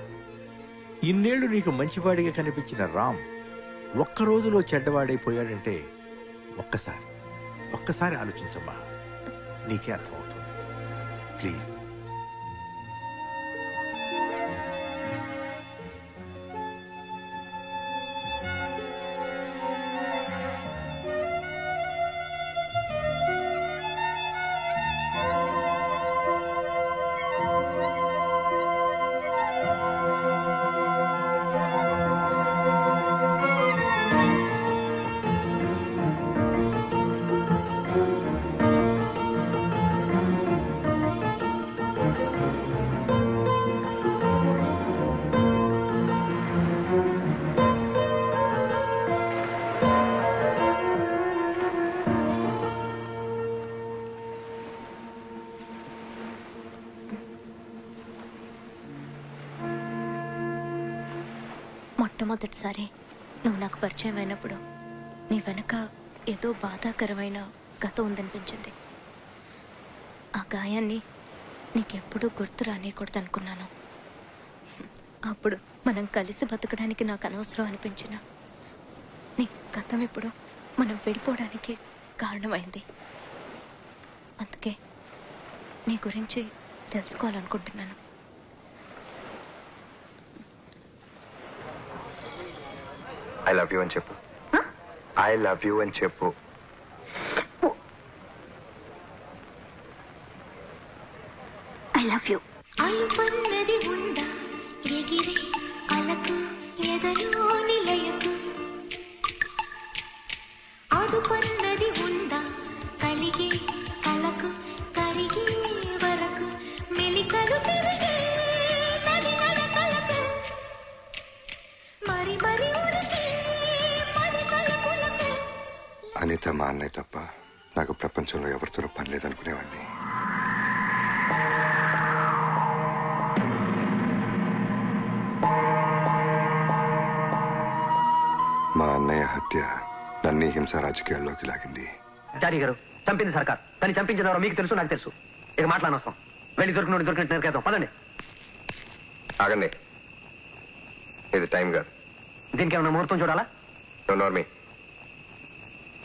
ఇన్నేళ్లు నీకు మంచివాడిగా కనిపించిన రామ్ ఒక్క రోజులో చెడ్డవాడైపోయాడంటే ఒక్కసారి ఆలోచించమ్మా, నీకే అర్థమవుతుంది. ప్లీజ్. మొట్టమొదటిసారి నువ్వు నాకు పరిచయం అయినప్పుడు నీ వెనక ఏదో బాధాకరమైన గతం ఉందనిపించింది. ఆ గాయాన్ని నీకెప్పుడూ గుర్తు రానియకూడదు అనుకున్నాను. అప్పుడు మనం కలిసి బతకడానికి నాకు అనవసరం అనిపించిన నీ గతం ఇప్పుడు మనం విడిపోవడానికి కారణమైంది. అందుకే నీ గురించి తెలుసుకోవాలనుకుంటున్నాను. ఐ లవ్ యూ అని చెప్పు. ఐ లవ్ యూ అని చెప్పు. I love you. అలుపన్నది ఉందా ఎగిరే అలకు ఎదలో నిలయకు, అదుపన్నది ఉందా కలిగే కలకు కరిగే వరకు, మెలికలు తిరిగే నది నడకలకు, మరి మరి ఉరికి మరి కలుపులకు. అనిత మా అన్నయ్య తప్ప నాకు ప్రపంచంలో ఎవరితోనూ పని లేదనుకునేవాడిని. మా అన్నయ్య హత్య నన్ను హింస రాజకీయాల్లోకి లాగింది. చారి గారు, చంపింది సర్కార్. తను చంపించినవరో మీకు తెలుసు, నాకు తెలుసు. ఇక మాట్లాడనవసరం. వెళ్ళి దొరికినట్టు నరికేద్దాం. పదండి. ఆగండి, ఇది టైం కాదు. దీనికి ఏమన్నా ముహూర్తం చూడాలా? నోర్మి,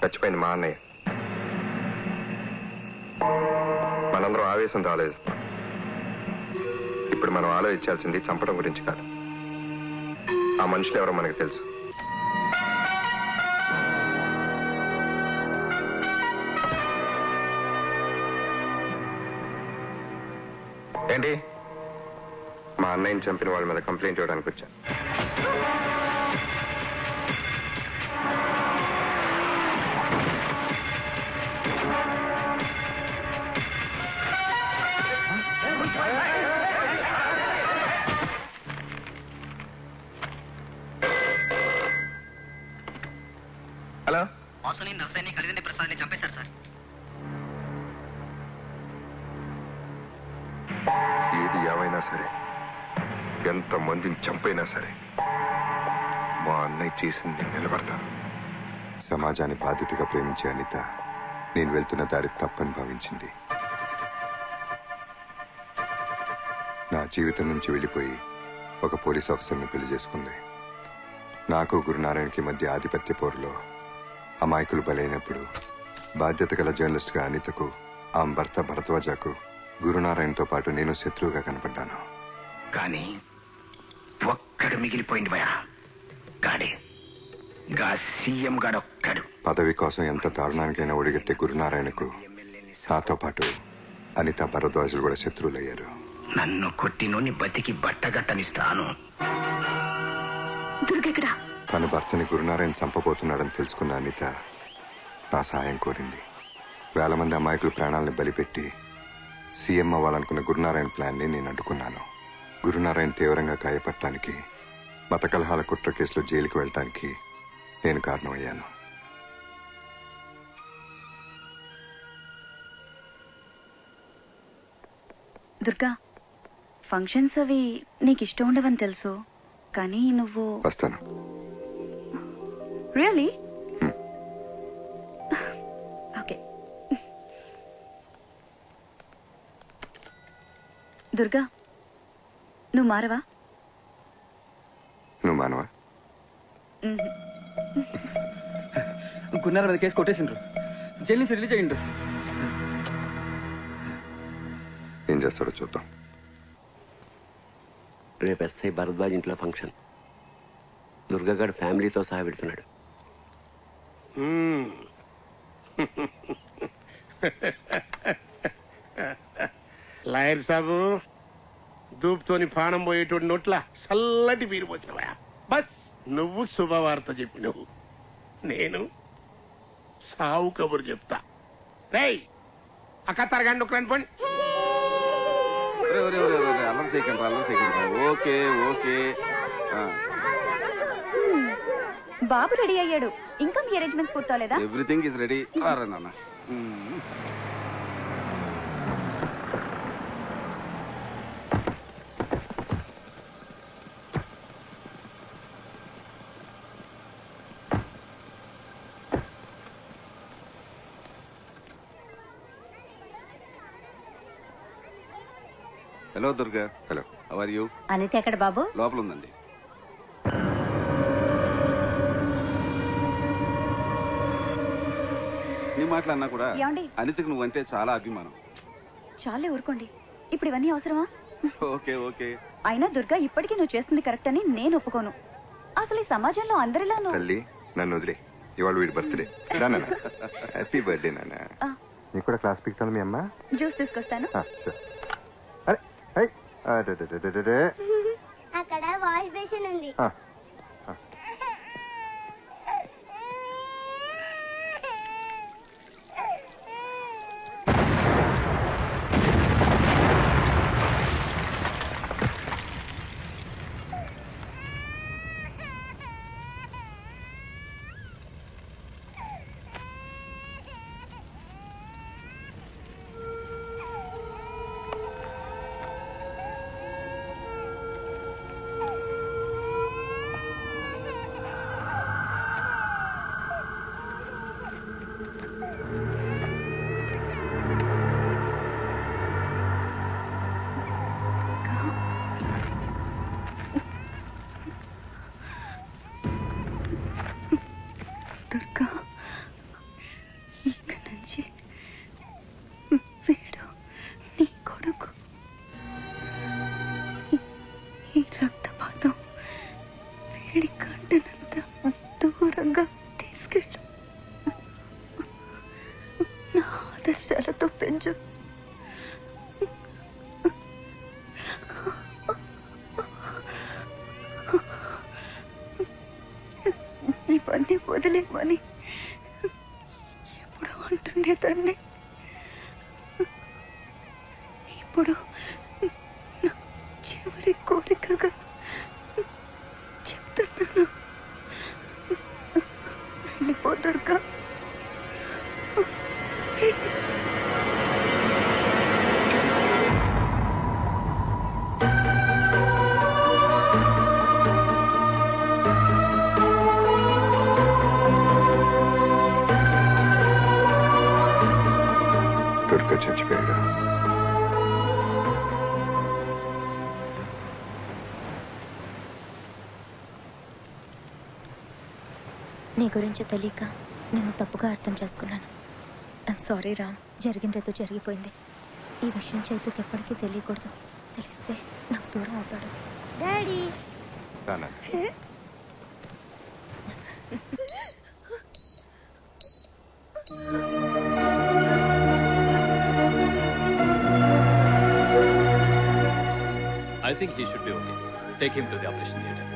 చచ్చిపోయింది మా అన్నయ్య. మనందరం ఆవేశంతో ఆలోచిస్తాం. ఇప్పుడు మనం ఆలోచించాల్సింది చంపడం గురించి కాదు. ఆ మనుషులు ఎవరో మనకు తెలుసు. ఏంటి? మా అన్నయ్యని చంపిన వాళ్ళ మీద కంప్లైంట్ ఇవ్వడానికి వచ్చా. హలో, వాసుని నర్సయ్యని కలిగింది ప్రసాద్ని చంపేశారు సార్. ఏది ఏమైనా సరే, ఎంత మందిని చంపైనా సరే, మా అన్నయ్య చేసింది నిలబడతాను. సమాజాన్ని బాధ్యతగా ప్రేమించే అనిత నేను వెళ్తున్న దారి తప్పని భావించింది. నా జీవితం నుంచి వెళ్ళిపోయి ఒక పోలీస్ ఆఫీసర్ని పెళ్లి చేసుకుంది. నాకు గురునారాయణకి మధ్య ఆధిపత్య పోరులో అమాయకులు బలైనప్పుడు బాధ్యత గల జర్నలిస్ట్గా అనితకు, ఆమె భర్త భరద్వాజకు గురునారాయణతో పాటు నేను శత్రువుగా కనపడ్డాను. కానీ ఒక్కడు మిగిలిపోయింది భయ. గాడే గా సీఎం గాడొక్కడు. పదవి కోసం ఎంత దారుణానికైనా ఒడిగట్టే గురునారాయణకు నాతో పాటు అనిత భరద్వాజులు కూడా శత్రువులయ్యారు. నన్ను కొట్టినోని బతికి బట్టగట్టనిస్తాను. తన భర్తని గురునారాయణ చంపబోతున్నాడని తెలుసుకున్న అనిత నా సహాయం కోరింది. వేల మంది అమాయకుల ప్రాణాలను బలిపెట్టి సీఎం అవ్వాలనుకున్న గురునారాయణ ప్లాన్ని నేను అడ్డుకున్నాను. గురునారాయణ తీవ్రంగా గాయపడటానికి, మత కలహాల కుట్ర కేసులో జైలుకి వెళ్ళటానికి నేను కారణమయ్యాను. దుర్గా, ఫంక్షన్స్ అవి నీకు ఇష్టం ఉండవని తెలుసు, కానీ నువ్వు వస్తాను. రియలీ? ఓకే. దుర్గా, నువ్వు మారవా? నువ్వు మానవా? గున్నార మీద కేసు కొట్టేసిండ్రు, జైలు నుంచి రిలీజ్ అయ్యిండ్రు. ఏం చేస్తాడో చూద్దాం. రేపు ఎస్ఐ భరద్వాజ్ ఇంట్లో ఫంక్షన్. దుర్గాగడ్ ఫ్యామిలీతో సహా పెడుతున్నాడు. లాయర్ సాబు, దూపుతోని పానం పోయేటోడి నోట్ల చల్లటి బీరు పోతున్నావా? బస్ నువ్వు శుభవార్త చెప్పినవు, నేను సావు కబురు చెప్తా. రేయ్ అక్క తరగండి ఒక రండి. అల్లం చేయకండి. Okay okay. బాబు రెడీ అయ్యాడు, ఇంకా మీ అరేంజ్మెంట్స్ పూర్తవలేదా? Everything is ready. నాన్న hello Durga. Hello, how are you? Anitha ఎక్కడ బాబు? లోపల ఉందండి. నీ మాటలన్నా కూడా ఏమండి? అనితకు నువ్వంటే చాలా అభిమానం. చాలే ఊరుకోండి, ఇప్పుడు ఇవన్నీ అవసరమా? Okay okay. అయినా దుర్గా, ఇప్పటికీ నువ్వు చేస్తుంది కరెక్ట్ అని నేను ఒప్పుకోను. అసలు ఈ సమాజంలో అందరిలా తల్లి నన్ను వదిలే, ఇవాళ వీడి బర్త్డే. హ్యాపీ బర్త్డే నాన్న. నీకు కూడా క్లాస్ పిక్తాను మీ అమ్మ. జ్యూస్ తీసుకొస్తాను. అక్కడ వాష్ బేసిన్ ఉంది. దుర్గా, ఇక నుంచి వీడు నీ కొడుకు. ఈ రక్తపాతం వీడి కంటనంత దూరంగా తీసుకెళ్ళు. నా ఆదర్శాలతో పెంచు. ఇవన్నీ వదిలేమని ఎప్పుడు అంటుండేదాన్ని. ఇప్పుడు నా చివరి కోరికగా చెప్తున్నాను, వెళ్ళిపో దుర్గా. దుర్గా చచ్చిపోయాడు. నీ గురించి తెలియక నేను తప్పుగా అర్థం చేసుకున్నాను. I'm sorry Ram. జరిగిందేదో జరిగిపోయింది. ఈ విషయం చైతుకి ఎప్పటికీ తెలియకూడదు. తెలిస్తే నాకు దూరం అవుతాడు. Daddy, I think he should be okay. Take him to the operation theatre.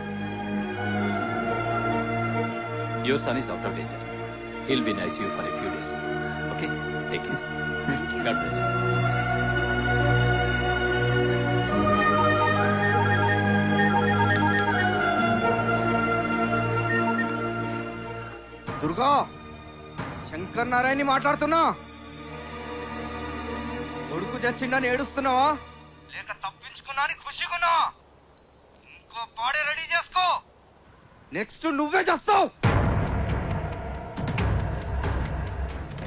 Your son is out of danger. He'll be in ICU for a few days. Okay? Take care. God bless you. Durga, Shankar నారాయణని మాట్లాడుతున్నా. కొడుకు చచ్చిండని ఏడుస్తున్నావా? లేక తప్పించుకున్నా అని ఖుషిగున్నా. ఇంకో body ready చేసుకో, next నువ్వే చేస్తావు.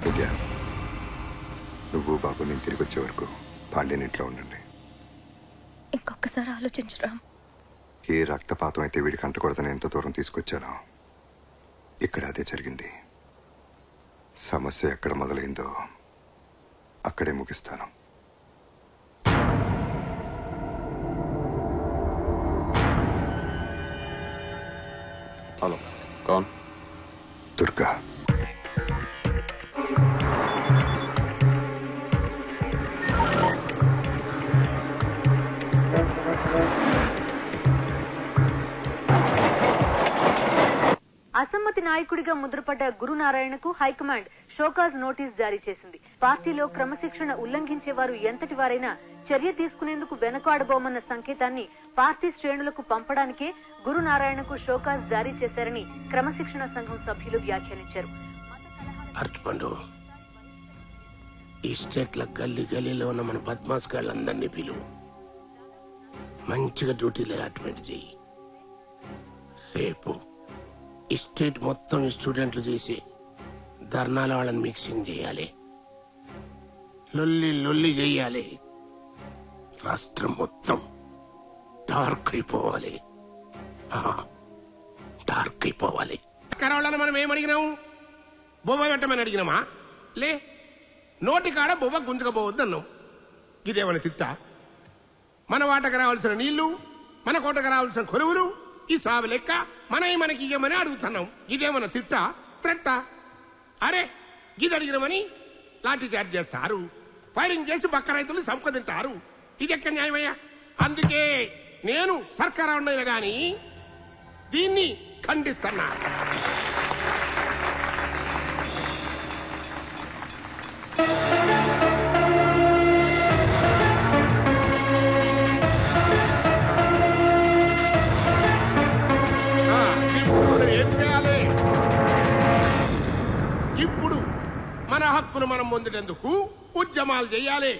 విద్య, నువ్వు బాబు నేను తిరిగి వచ్చే వరకు పాండ్యన్ ఇంట్లో ఉండండి. ఇంకొకసారి ఆలోచించరా. ఏ రక్తపాతం అయితే వీడికి అంటకూడదని ఎంత దూరం తీసుకొచ్చానో ఇక్కడ అదే జరిగింది. సమస్య ఎక్కడ మొదలైందో అక్కడే ముగిస్తాను. హలో, కౌన్? దుర్గా. అసమ్మతి నాయకుడిగా ముద్రపడ్డ గురునారాయణకు హైకమాండ్ షోకాజ్ నోటీస్ జారీ చేసింది. పార్టీలో క్రమశిక్షణ ఉల్లంఘించే వారు ఎంతటి వారైనా చర్య తీసుకునేందుకు వెనకాడబోమన్న సంకేతాన్ని పార్టీ శ్రేణులకు పంపడానికే గురునారాయణకు షోకాజ్ జారీ చేశారని క్రమశిక్షణ సంఘం సభ్యులు వ్యాఖ్యానించారు. ఈ స్టేట్ల గల్లీ గల్లీలో ఉన్న మన బద్మాస్ గాళ్ళందరినీ పిలువు, మంచిగా డ్యూటీలు అలాట్మెంట్ చెయ్యి. రేపు ఈ స్టేట్ మొత్తం స్టూడెంట్లు చేసి ధర్నాల వాళ్ళని మిక్సింగ్ చేయాలి, లొల్లి లొల్లి చేయాలి. రాష్ట్రం మొత్తం డార్క్ అయిపోవాలి, డార్క్ అయిపోవాలి. కరాళ్ళని మనం ఏమడిగినాము? బొమ్మ పెట్టమని అడిగినామా? లే, నోటి కాడ బొమ్మ గుంజకపోవద్దు అన్నాం. ఇదేమన్నా తిట్టా? మన వాటకు రావాల్సిన నీళ్లు, మన కోటకు రావాల్సిన కొలువులు ఈ సాగు లెక్క మనకి ఇయ్యమని అడుగుతున్నాం. ఇదేమన్నా తిట్టా? త్రెట్టా? అరే ఇది అడిగినామని లాఠీ చార్జ్ చేస్తారు, ఫైరింగ్ చేసి బక్క రైతులు సంపద తింటారు. ఇది ఎక్కడ న్యాయమయ్యా? అందుకే నేను సర్కారు ఉండైనా గాని దీన్ని ఖండిస్తున్నా. ఇప్పుడు మన హక్కును మనం పొందేందుకు ఉద్యమాలు చేయాలి,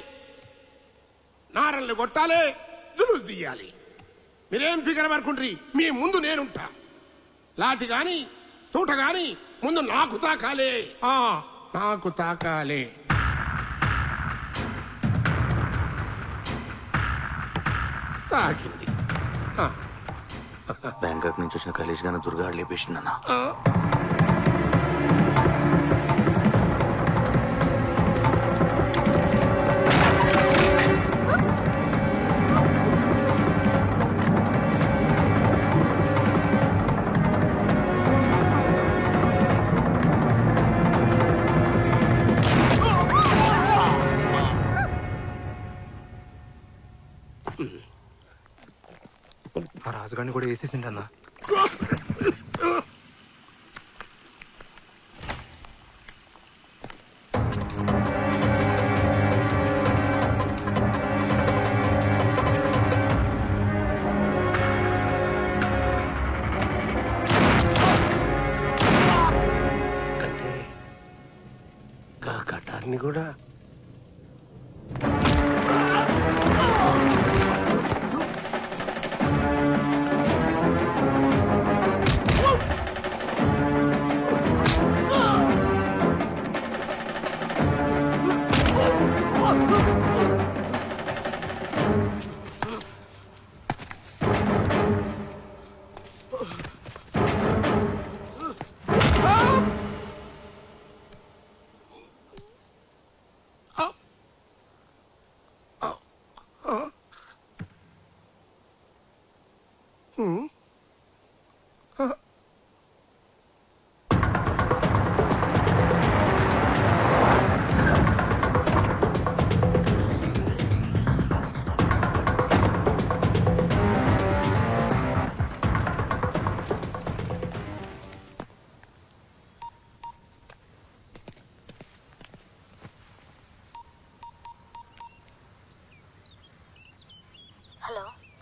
నారన్లు కొట్టాలి, జులుసు తీయాలి. మీరేం ఫిగర్ పడుకుంటారు? మీ ముందు నేనుంటా. లాఠీ గాని తూట గాని ముందు నాకు తాకాలే, నాకు తాకాలే. తాకింది. బ్యాంకాక్ నుంచి వచ్చిన కలేజ్ గానే దుర్గా లేపేసిందన్నా. ఆ రాజుగారిని కూడా వేసేసిండన్నా. కాకటాన్ని కూడా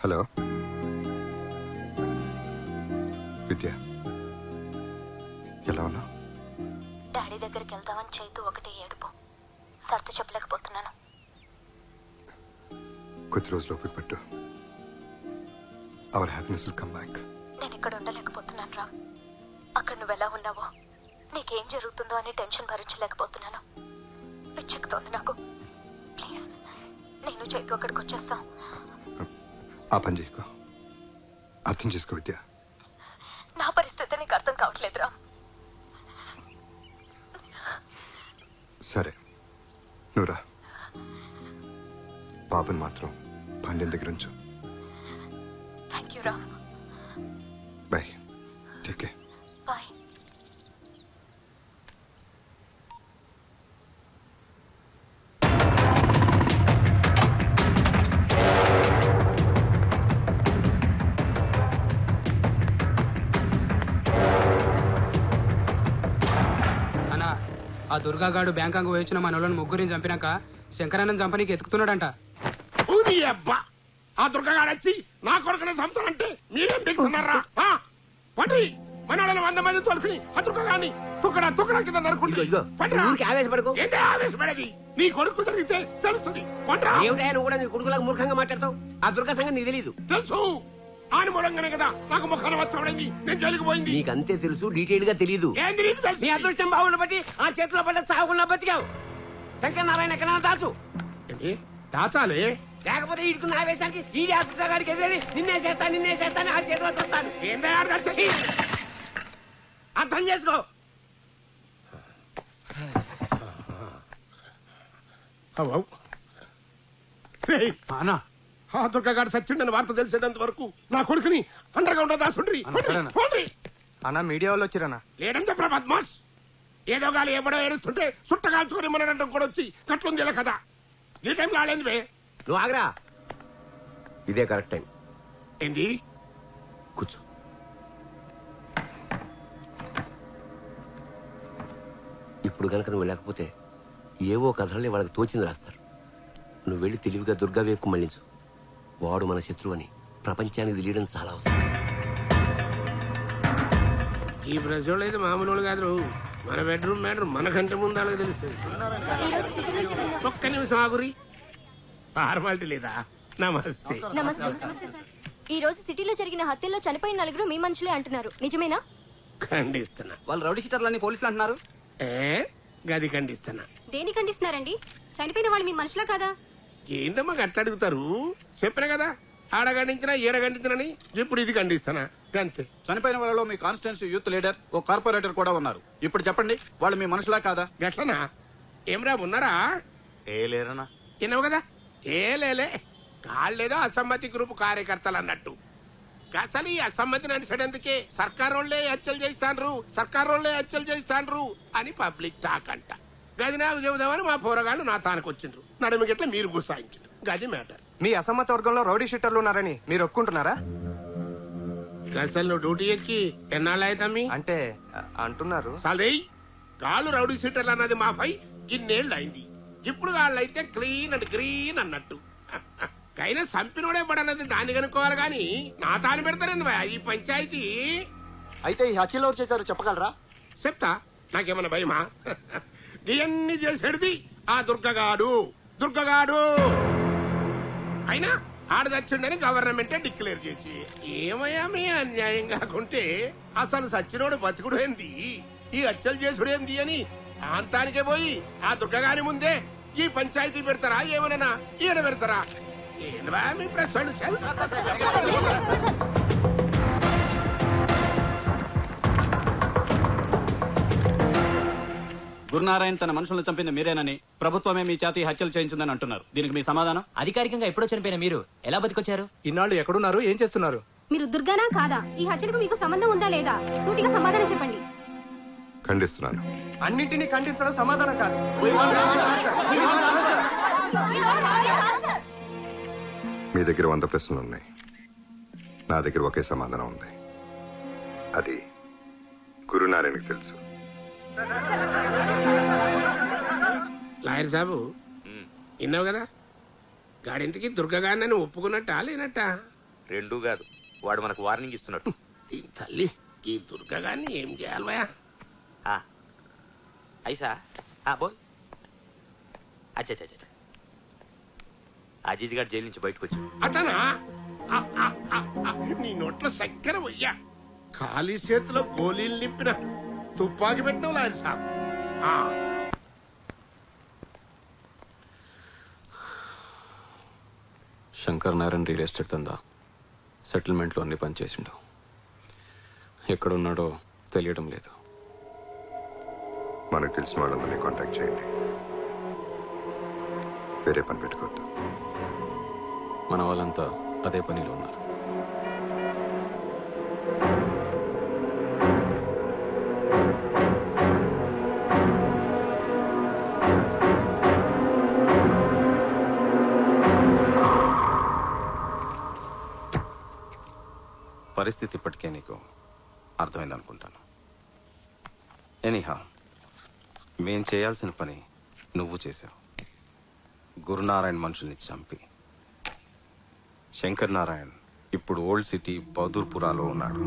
హలో విద్య, ఎలా ఉన్నా? డాడీ దగ్గరికి వెళ్దామని చేతు ఒకటి ఏడుపు, సర్ది చెప్పలేకపోతున్నాను. కొద్ది రోజులు ఓపిక పట్టు. Our happiness will come back. నేను ఇక్కడ ఉండలేకపోతున్నాను రా. అక్కడ నువ్వు ఎలా ఉన్నావో, నీకేం జరుగుతుందో అని టెన్షన్ భరించలేకపోతున్నాను. పిచ్చెక్కుతోంది నాకు. ప్లీజ్ నేను చైతు అక్కడికి వచ్చేస్తాం. ఆ పని చేయకు. అర్థం చేసుకో విద్య. నా పరిస్థితి నీకు అర్థం కావట్లేదురా. సరే నువ్వురా. బాబుని మాత్రం పాండ్యం దగ్గర ఉంచు. థ్యాంక్ యూ రా. బాయ్. Take care. బాయ్. ఆ దుర్గాగాడు బ్యాంకాంగ్ వచ్చిన మన వాళ్ళని ముగ్గురిని చంపినాక శంకరానంద్ చంపనీకి ఎత్తుకుతున్నాడంట. అబ్బా ఆ దుర్గాగాడు వచ్చి నా కొడుకునే సంవత్సరం మీరేం పెట్టుకున్నారా? పండి మన వాళ్ళని 100 మంది తోలుకుని ఆ దుర్గాగాన్ని తుక్కడా కింద నరుకుంటే ఆవేశపడకు. ఏంటి ఆవేశపడేది? నీ కొడుకు జరిగితే తెలుస్తుంది. ఏమిటా నువ్వు కూడా నీ కొడుకులకు మూర్ఖంగా మాట్లాడతావు? ఆ దుర్గా సంగతి నీకు తెలీదు. తెలుసు. ఆని మూలంగానే కదా నాకు ముఖాన వచ్చాడైంది, నేను జైలుకు పోయింది. నీకంతే తెలుసు, డీటెయిల్ గా తెలీదు. ఏంది నీకు తెలుసు? నీ అదృష్టం బాగుండ బట్టి ఆ చేతిలో పడ్డ సాగుకుండా బతికావు. శంకర్ నారాయణ ఎక్కడైనా దాచు. ఏంటి దాచాలి? లేకపోతే ఈడుకున్న ఆవేశానికి ఈడి ఆస్పత్రికి ఎదురని నిన్నే చేస్తాను ఆ చేతిలో చేస్తాను. అర్థం చేసుకో. ఆ దుర్గాగాడు సచ్చిండని వార్త తెలిసేంత వరకు నా కొడుకుని అండర్ గ్రౌండ్ దాసుండ్రి. అన్న మీడియా వాళ్ళు వచ్చిరన్నా. లేడం చెప్పరా బద్మాష్. ఏదో గాలి ఎవడో ఏడుస్తుంటే సుట్టగాల్చుకుని మనడం కూడా వచ్చి కట్లుంది ఇలా కదా. ఈ టైం రాలేందివే. నువ్వు ఆగరా. ఇదే కరెక్ట్ టైం. ఏంది? కూర్చో. ఇప్పుడు కనుక నువ్వు లేకపోతే ఏవో కథలే వాళ్ళకి తోచింది రాస్తారు. నువ్వు వెళ్ళి తెలివిగా దుర్గా వైపు మళ్లించు. వాడు మన శత్రువు అని ప్రపంచానికి తెలియడం చాలా అవసరం. ఈ ప్రజలు అయితే మామూలు కాదు. మన బెడ్రూమ్ మనకంటే ముందు అలాగే తెలుస్తుంది. ఒక్క నిమిషం ఆగురి. ఫార్మాలిటీ లేదా? నమస్తే. ఈ రోజు సిటీలో జరిగిన హత్యల్లో చనిపోయిన 4 మీ మనుషులే అంటున్నారు, నిజమేనా? ఖండిస్తున్నా. వాళ్ళు రౌడీ షీటర్లని పోలీసులు అంటున్నారు. గది ఖండిస్తున్నా. దేని ఖండిస్తున్నారండి? చనిపోయిన వాళ్ళు మీ మనుషులా కాదా? ఏందమ్మా గట్ట అడుగుతారు? చెప్పిన కదా ఆడ ఖండించినా ఈడ ఖండించినని. ఇప్పుడు ఇది ఖండిస్తానా అంతే. చనిపోయిన వాళ్ళలో మీ కాన్స్టిట్యూన్సీ యూత్ లీడర్ ఓ కార్పొరేటర్ కూడా ఉన్నారు. ఇప్పుడు చెప్పండి, వాళ్ళు మీ మనుషులా కాదా? గట్లనా? ఏమరా ఉన్నారా? ఏ లేరనా? విన్నావు కదా. ఏ లేలే. కాళ్ళేదో అసమ్మతి గ్రూప్ కార్యకర్తలు అన్నట్టు. అసలు ఈ అసమ్మతి నడిచేందుకే సర్కారోళ్లే హత్యలు చేస్తాండ్రు అని పబ్లిక్ టాక్ అంట. గది నాకు చెబుదామని మా పోరగాళ్ళు నా తానకొచ్చిండ్రు. నడుమికెట్లా మీరు గుసాయించారు. గది మ్యాటర్. మీ అసమ్మత వర్గంలో రౌడీ షీటర్లు ఉన్నారని మీరు ఒప్పుకుంటున్నారా? అసలు నువ్వు డ్యూటీ ఎక్కి ఎన్నాళ్ళు అవుతామి అంటే అంటున్నారు. సాలే కాళ్ళు రౌడీ షీటర్లు అన్నది మాఫై ఇన్నేళ్ళు అయింది. ఇప్పుడు వాళ్ళైతే క్లీన్ అండ్ గ్రీన్ అన్నట్టు. కైనా సంపినోడే పడన్నది దాన్ని కనుక్కోవాలి గాని నా తాను పెడతానండి ఈ పంచాయతీ. అయితే ఈ హత్యలు ఎవరు చేశారు చెప్పగలరా? చెప్తా. నాకేమన్నా భయమా? ఇవన్నీ చేసేది ఆ దుర్గగాడు. అయినా ఆడదచ్చిండని గవర్నమెంటే డిక్లేర్ చేసి ఏమయ్యా మీ అన్యాయం కాకుంటే అసలు సచ్చినోడు బతుకుడు ఏంది, ఈ హత్యలు చేసుడు ఏంది అని ప్రాంతానికే పోయి ఆ దుర్గగాని ముందే ఈ పంచాయతీ పెడతారా? ఏమన్నా ఈయన పెడతారా? ఏంటా మీ ప్రశ్న? గురునారాయణ తన మనుషులను చంపింది మీరేనని, ప్రభుత్వమే మీ చేతి హత్యలు చేయించిందని అంటున్నారు. దీనికి మీ సమాధానం? అధికారికంగా ఎప్పుడో చనిపోయిన మీరు ఎలా బతికొచ్చారు? ఇన్నాళ్ళు ఎక్కడున్నారు, ఏం చేస్తున్నారు? మీరు దుర్గానా కాదా? ఈ హత్యలకు మీకు సంబంధం ఉందా లేదా? సూటిగా సమాధానం చెప్పండి. ఖండిస్తున్నాను. అన్నింటినీ ఖండించడం సమాధానం కాదు. మీ దగ్గర 100 ప్రశ్నలు ఉన్నాయి. నా దగ్గర ఒకే సమాధానం ఉంది. అది గురునారాయణకి తెలుసు. లాయర్ సాబు విన్నావు కదా. గాడింతకి దుర్గగాన్ని ఒప్పుకున్నట్టా లేనట్టా? రెండూ కాదు, వాడు మనకు వార్నింగ్ ఇస్తున్నట్టు. తల్లి ఈ దుర్గగాన్ని ఏం చేయాలి భయా? ఐసా బోల్. అచ్చా అజీజ్ గారు జైలు నుంచి బయటకు వచ్చాడు. అతనా? నీ నోట్లో చక్కెర వయ్యా, ఖాళీ చేతిలో గోళీలు నింపిన తుపాకి పెట్టినావు లాయర్ సాబ్. శంకర్ నారాయణ రియల్ ఎస్టేట్ దందా సెటిల్మెంట్లో అన్ని పనిచేసిండు. ఎక్కడున్నాడో తెలియడం లేదు. మనకు తెలిసిన వాళ్ళందరినీ కాంటాక్ట్ చేయండి. వేరే పని పెట్టుకోవద్దు. మన వాళ్ళంతా అదే పనిలో ఉన్నారు. పరిస్థితి ఇప్పటికే నీకు అర్థమైందనుకుంటాను. ఎనీహా, మేం చేయాల్సిన పని నువ్వు చేశావు. గురునారాయణ మనుషుల్ని చంపి. శంకర్ నారాయణ్ ఇప్పుడు ఓల్డ్ సిటీ బౌదూర్పురాలో ఉన్నాడు.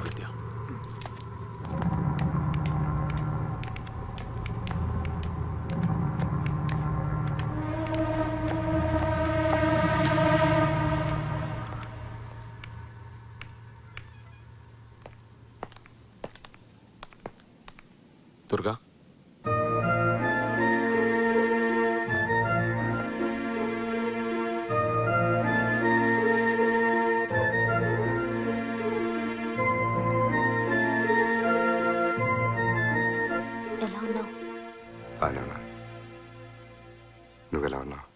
విద్య దుర్గా, బాగానే ఉన్నాను. నువ్వెలా ఉన్నావు?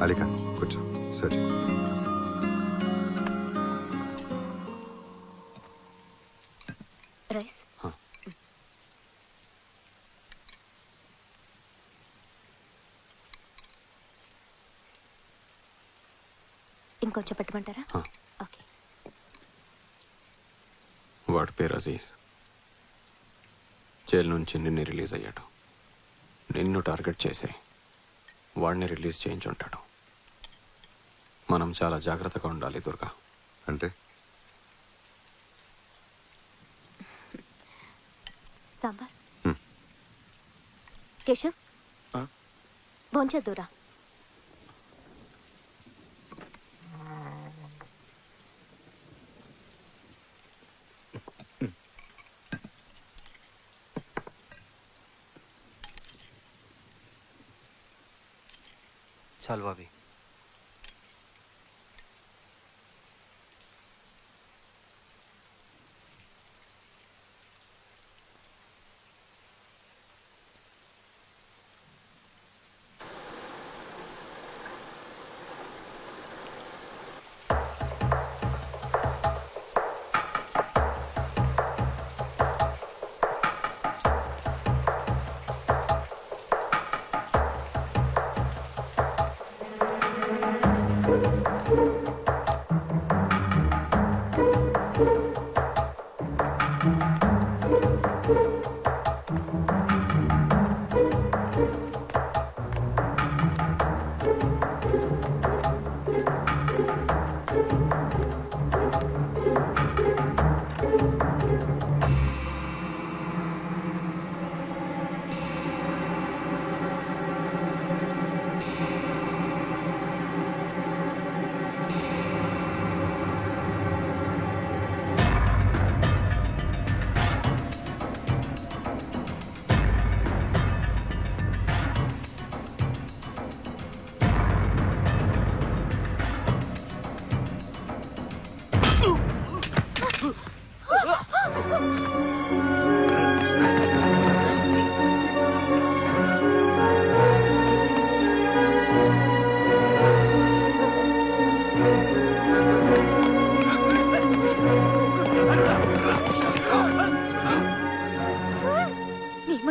అలీఖాన్ కూర్చో. సరే, రైస్. ఇంకొంచెం పెట్టమంటారా? ఓకే. వాడి పేరు అజీజ్. జైలు నుంచి నిన్ను రిలీజ్ అయ్యాడు. నిన్ను టార్గెట్ చేసి వాడిని రిలీజ్ చేయించుంటాడు. మనం చాలా జాగ్రత్తగా ఉండాలి దుర్గా. అంటే సాంబార్. కేశవ్, భోంచేద్దురా. చాలు అవి.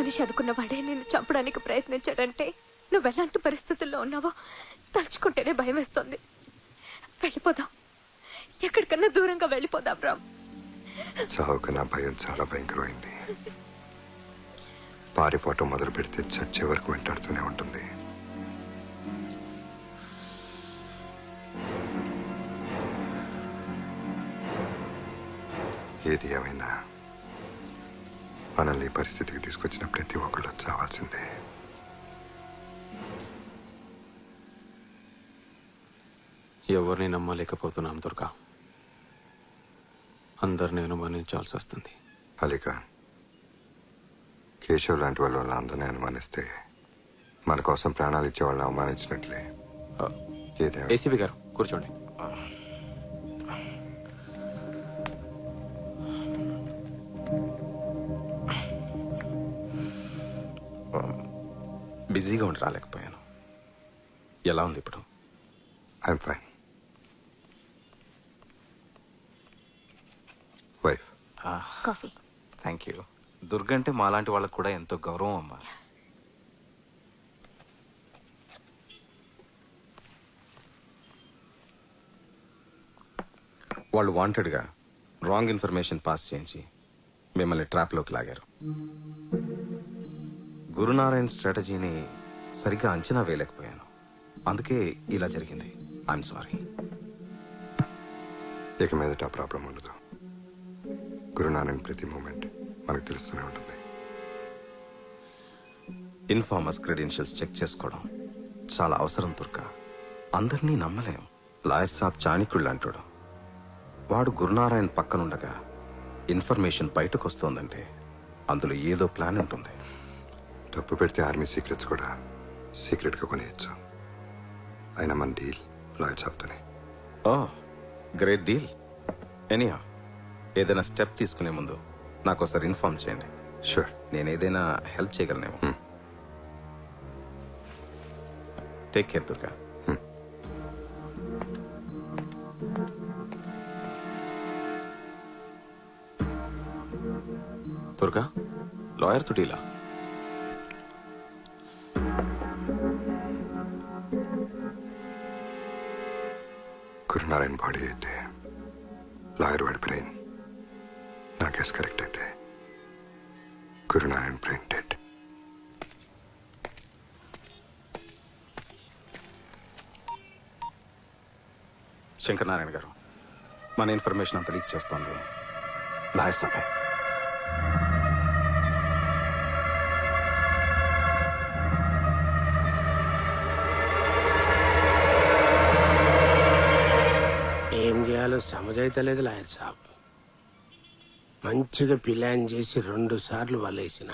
మనిషి అనుకున్న వాడే నిన్ను చంపడానికి ప్రయత్నించాడంటే నువ్వు ఎలాంటి పరిస్థితుల్లో ఉన్నావో తలుచుకుంటేనే భయం వేస్తుంది. వెళ్ళిపోదాం, ఎక్కడికన్నా దూరంగా వెళ్ళిపోదాం రామ్. చావుకు నా భయం చాలా భయంకరమైంది. పారిపోవటం మొదలు పెడితే చచ్చే వరకు వెంటాడుతూనే ఉంటుంది. ఏది ఏమైనా మనల్ని ఈ పరిస్థితికి తీసుకొచ్చిన ప్రతి ఒక్కళ్ళు చావాల్సిందే. ఎవరిని నమ్మలేకపోతున్నాం దుర్గా. అందరిని అనుమానించాల్సి వస్తుంది. అలిక, కేశవ్ లాంటి వాళ్ళు అందరినీ అనుమానిస్తే మన కోసం ప్రాణాలు ఇచ్చే వాళ్ళని అవమానించినట్లే. ఏసీపీ గారు కూర్చోండి. బిజీగా ఉండి రాలేకపోయాను. ఎలా ఉంది ఇప్పుడు? I'm fine. Wife coffee. Thank you. Durga అంటే మాలాంటి వాళ్ళకు కూడా ఎంతో గౌరవం అమ్మా. వాళ్ళు వాంటెడ్గా రాంగ్ ఇన్ఫర్మేషన్ పాస్ చేయించి మిమ్మల్ని ట్రాప్లోకి లాగారు. గురునారాయణ్ స్ట్రాటజీని సరిగ్గా అంచనా వేయలేకపోయాను. అందుకే ఇలా జరిగింది. I'm sorry. ఇక మీదట ఆ ప్రాబ్లం ఉండదు. గురునారాయణ్ ప్రతి మూమెంట్ మనకు తెలుస్తూనే ఉంటుంది. ఇన్ఫార్మర్స్ క్రెడెన్షియల్స్ చెక్ చేసుకోవడం చాలా అవసరం దుర్గా. అందరినీ నమ్మలేం. లాయర్ సాబ్ చాణిక్యుళ్ళు అంటాడు. వాడు గురునారాయణ్ పక్కనుండగా ఇన్ఫర్మేషన్ బయటకు వస్తోందంటే అందులో ఏదో ప్లాన్ ఉంటుంది. తప్పు పెడితే ఆర్మీ సీక్రెట్స్ కూడా సీక్రెట్గా కొనేయచ్చు. అయినా మన డీల్ లాయర్ సాబ్తోనే. ఓ గ్రేట్ డీల్. ఎనీహా, ఏదైనా స్టెప్ తీసుకునే ముందు నాకు ఒకసారి ఇన్ఫార్మ్ చేయండి. షూర్. నేను ఏదైనా హెల్ప్ చేయగలనేమో. Take care Durga. Durga, lawyer తో డీలా? గురునారాయణ బాడీ అయితే లాయర్ వాడి బ్రెయిన్, నా కేసు కరెక్ట్ అయితే గురునారాయణ బ్రెయిన్ డెడ్. శంకర్ నారాయణ గారు, మన ఇన్ఫర్మేషన్ అంతా లీక్ చేస్తోంది లాయర్ సాబే. ఏం చేయాలో సమజైతలేదు లాయర్ సాబ్. మంచిగా ప్లాన్ చేసి 2 సార్లు వలేసిన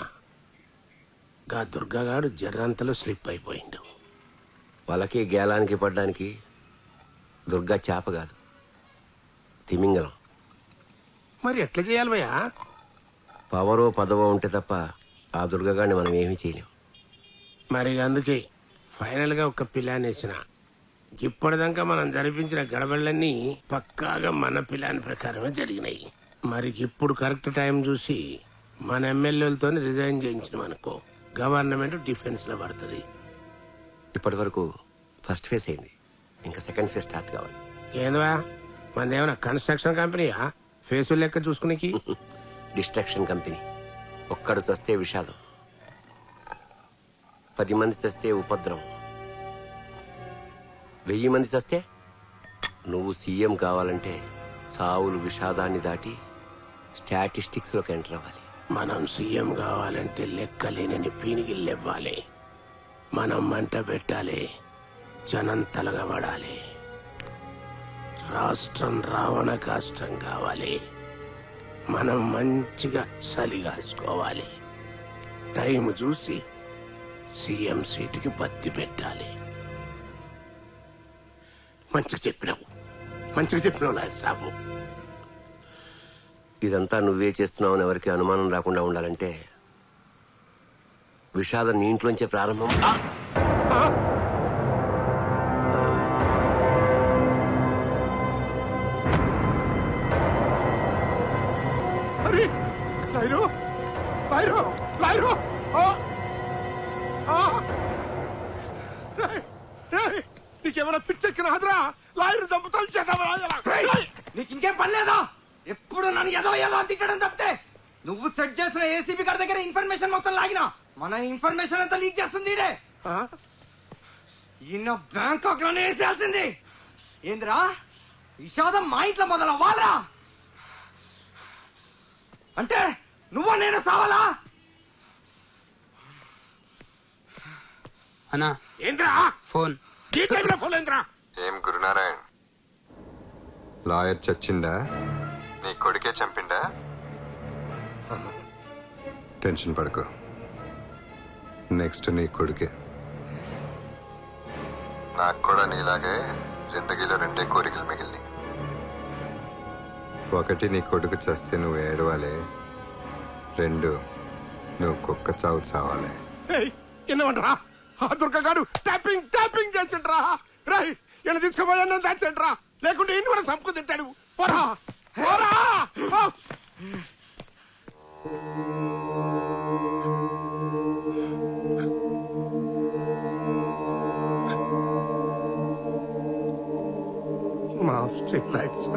గా దుర్గాగాడు జర్రంతలో స్లిప్ అయిపోయిండు. వాళ్ళకి గేలానికి పడ్డానికి దుర్గా చేప కాదు, తిమింగలం. మరి ఎట్లా చేయాలి భయ్యా? పవరో పదవో ఉంటే తప్ప ఆ దుర్గగాడిని మనం ఏమీ చేయలేం. మరి అందుకే ఫైనల్ గా ఒక ప్లాన్ వేసిన. ఇప్పటిదాకా మనం జరిపించిన గడబళ్ళన్నీ పక్కాగా మన ప్లాన్ ప్రకారమే జరిగినాయి. మరి ఇప్పుడు కరెక్ట్ టైం చూసి మన ఎమ్మెల్యేలతో రిజైన్ చేయించినాం అనుకో, గవర్నమెంట్ డిఫెన్స్ లో పడుతుంది. ఇప్పటి వరకు ఫస్ట్ ఫేజ్ అయింది, ఇంకా సెకండ్ ఫేజ్ స్టార్ట్ కావాలి. ఏందవా మనదేమన్నా కన్స్ట్రక్షన్ కంపెనీయా ఫేస్ లెక్క చూసుకునేకి? Destruction company. ఒక్కడు చస్తే విషాదం, 10 మంది చస్తే ఉపద్రవం, 1000 మంది చస్తే నువ్వు సీఎం కావాలంటే చావులు విషాదాన్ని దాటి స్టాటిస్టిక్స్ లోకి ఎంటర్ అవ్వాలి. మనం సీఎం కావాలంటే లెక్కలేనని పీనిగిల్లెవ్వాలి. మనం మంట పెట్టాలి, జనం తలగబడాలి. రాష్ట్రం రావణ కాష్టం కావాలి. మనం మంచిగా చలిగాసుకోవాలి. టైం చూసి సీఎం సీటుకి బత్తి పెట్టాలి. మంచిగా చెప్పినావు లాయర్ సాబు. ఇదంతా నువ్వే చేస్తున్నావని ఎవరికి అనుమానం రాకుండా ఉండాలంటే విషాదం నీ ఇంట్లోంచే ప్రారంభం. అరే లాయరు లాయరు లాయరు నీకేమైనా పిచ్చెక్కిన హదరా లాయర్ చంపుతాను నీకు ఇంకేం పని లేదా? ఎప్పుడు నన్ను ఎదో తిట్టడం తప్పితే నువ్వు సెట్ చేసిన ఏసీబీ గారి దగ్గర ఇన్ఫర్మేషన్ మొత్తం లాగినా మన ఇన్ఫర్మేషన్ అంతా లీక్ చేస్తుంది ఈడే. ఈయన బ్యాంకాక్ లోనే వేసేయాల్సింది. ఏంద్రా విషాదం మా ఇంట్లో మొదలవ్వాలరా? అంటే నువ్వు నేను సావాలా? అన్నా ఏంద్రా ఫోన్ ఈ టైంలో ఫోన్ ఏంద్రా? ఏం గురునారాయణ్, లాయర్ చచ్చిందా? నీ కొడుకే చంపిండా? టెన్షన్ పడుకో, నెక్స్ట్ నీ కొడుకే. నాకు కూడా నీలాగే జిందగీలో 2 కోరికలు మిగిలినాయి. ఒకటి నీ కొడుకు చస్తే నువ్వు ఏడవాలి, 2 నువ్వు కుక్క చావు చావాలి. ఎన్నమంటారా? ఆ దుర్గగాడు ట్యాపింగ్ చేసిండ్రా. రై ఇలా తీసుకుపోయా దాచండ్రా, లేకుంటే ఇన్ని కూడా సంపుకు తింటాడు. పోరా పోరా. మా స్ట్రీట్ లైట్స్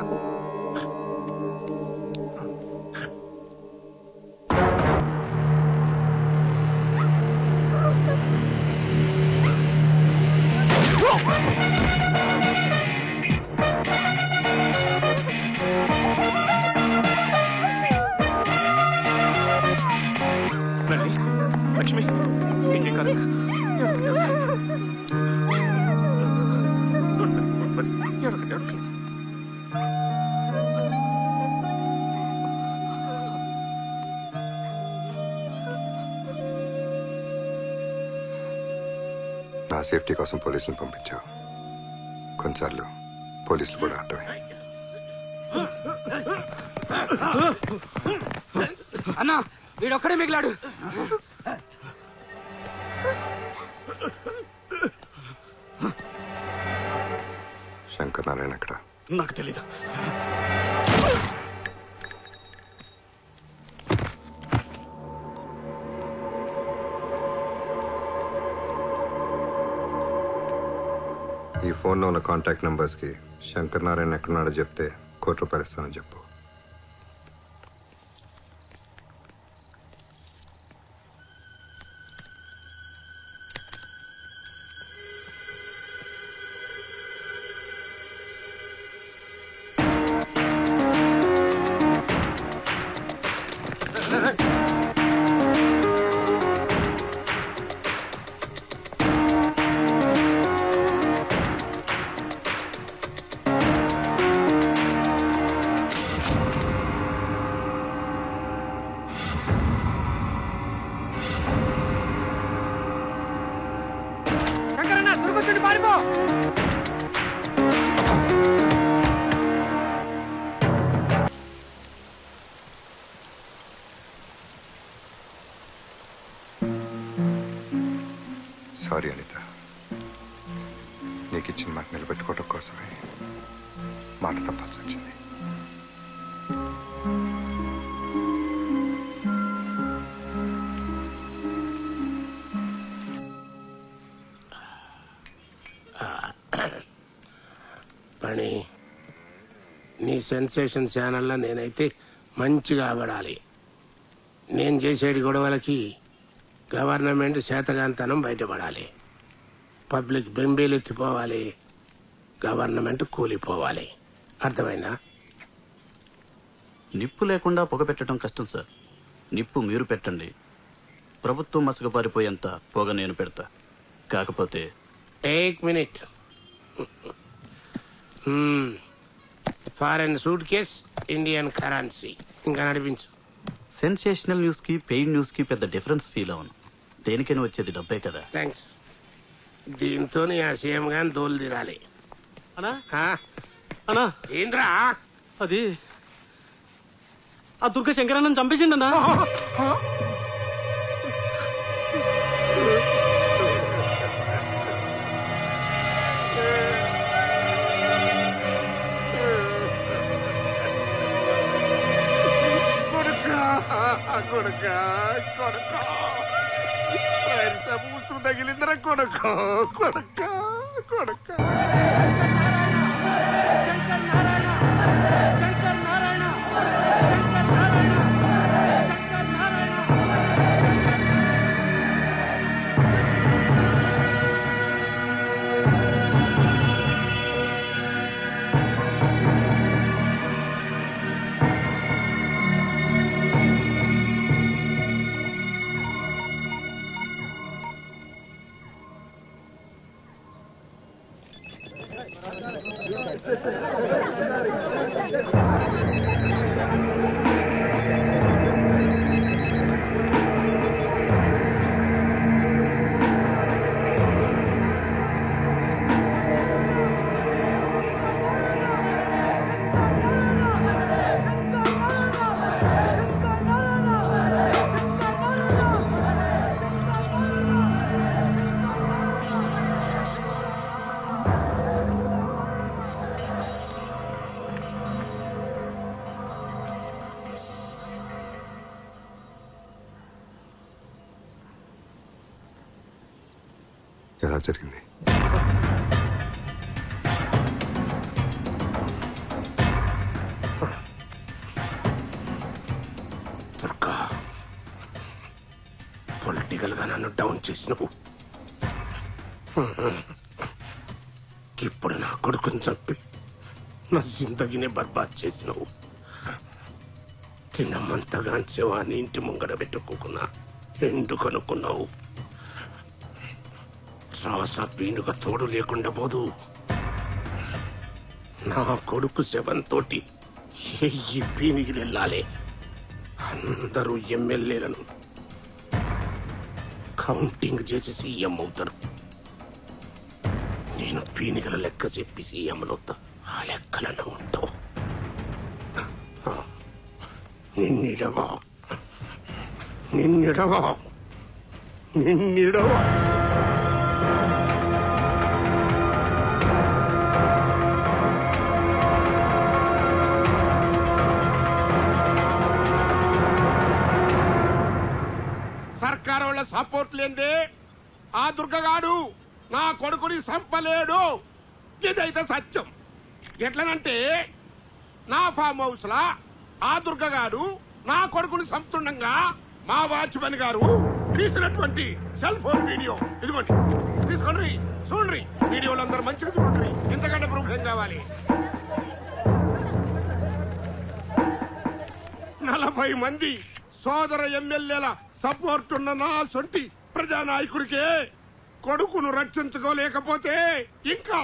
లక్ష్మి ఇంకేం కాదు. నా సేఫ్టీ కోసం పోలీసులను పంపించావు. కొన్నిసార్లు పోలీసులు కూడా అడ్డమే. అన్నా వీడొక్కడే మిగిలాడు. శంకర్ నారాయణ ఎక్కడ? నాకు తెలీదు. ఈ ఫోన్లో ఉన్న కాంటాక్ట్ నంబర్స్కి శంకర్ నారాయణ ఎక్కడున్నాడో చెప్తే ₹1,00,00,000 ఇస్తానని చెప్పు. సారీ అనిత, నీకు ఇచ్చిన మాట నిలబెట్టుకోవడం కోసమే మాట తప్పాల్సి వచ్చింది. పని నీ సెన్సేషన్ ఛానల్లో నేనైతే మంచిగా ఆబడాలి. నేను చేసేటి గొడవలకి గవర్నమెంట్ శాతగాంతనం బయటపడాలి. పబ్లిక్ బెంబేలెత్తిపోవాలి, గవర్నమెంట్ కూలిపోవాలి. అర్థమైందా? నిప్పు లేకుండా పొగ పెట్టడం కష్టం సార్. నిప్పు మీరు పెట్టండి, ప్రభుత్వం మసకపారిపోయేంత పొగ నేను పెడతా. కాకపోతే 1 minute. Foreign suit case, Indian currency. ఇంకా నడిపించు. సెన్సేషనల్ న్యూస్ కి పెయిడ్ న్యూస్ కి పెద్ద డిఫరెన్స్ ఫీల్ అవును. దేనికైనా వచ్చేది డబ్బే కదా. థ్యాంక్స్. దీంతో ఆ సీఎం గాని దోలు తీరాలి. అన్నా ఏంద్రా అది? ఆ దుర్గ శంకరన్నని చంపేసిండన్నా. కొడుకా కొడుకా కొడుకా తగిలిందిరా కొడుకు కొడుక కొడుక ఎలా జరిగింది? దుర్గా పొలిటికల్ గా నన్ను డౌన్ చేసినవు. ఇప్పుడు నా కొడుకుని చంపి నా జిందగీని బర్బాద్ చేసినవు. తినమంతగాంచేవాని ఇంటి ముంగడ పెట్టుకోకున్నా ఎండు కనుక్కున్నావు. రాస పీనుగా తోడు లేకుండా పోదు. నా కొడుకు శవంతోటి ఈ పీనికి వెళ్ళాలి. అందరూ ఎమ్మెల్యేలను కౌంటింగ్ చేసి సీఎం అవుతారు. నేను పీనికల లెక్క చెప్పి సీఎంలవుతా. ఆ లెక్కలను ఉంటావు. నిన్నిడవా నిన్నిడవా నిన్నిడవా సర్కారు వాళ్ళ సపోర్ట్ లేదే ఆ దుర్గగాడు నా కొడుకుని చంపలేడు. ఇదైతే సత్యం. ఎట్లనంటే నా ఫామ్ హౌస్ లా ఆ దుర్గగాడు నా కొడుకుని చంపుతుండగా మా వాచ్మెన్ గారు తీసినటువంటి సెల్ ఫోన్ వీడియో ఇదిగోండి, తీసుకోండి, చూడండి. వీడియోలు అందరూ మంచిగా చూడండి. ఇంతకంటే ప్రూఫ్ ఏం కావాలి? 40 మంది సోదర ఎమ్మెల్యేల సపోర్ట్ ఉన్న నా సొంటి ప్రజానాయకుడికే కొడుకును రక్షించుకోలేకపోతే ఇంకా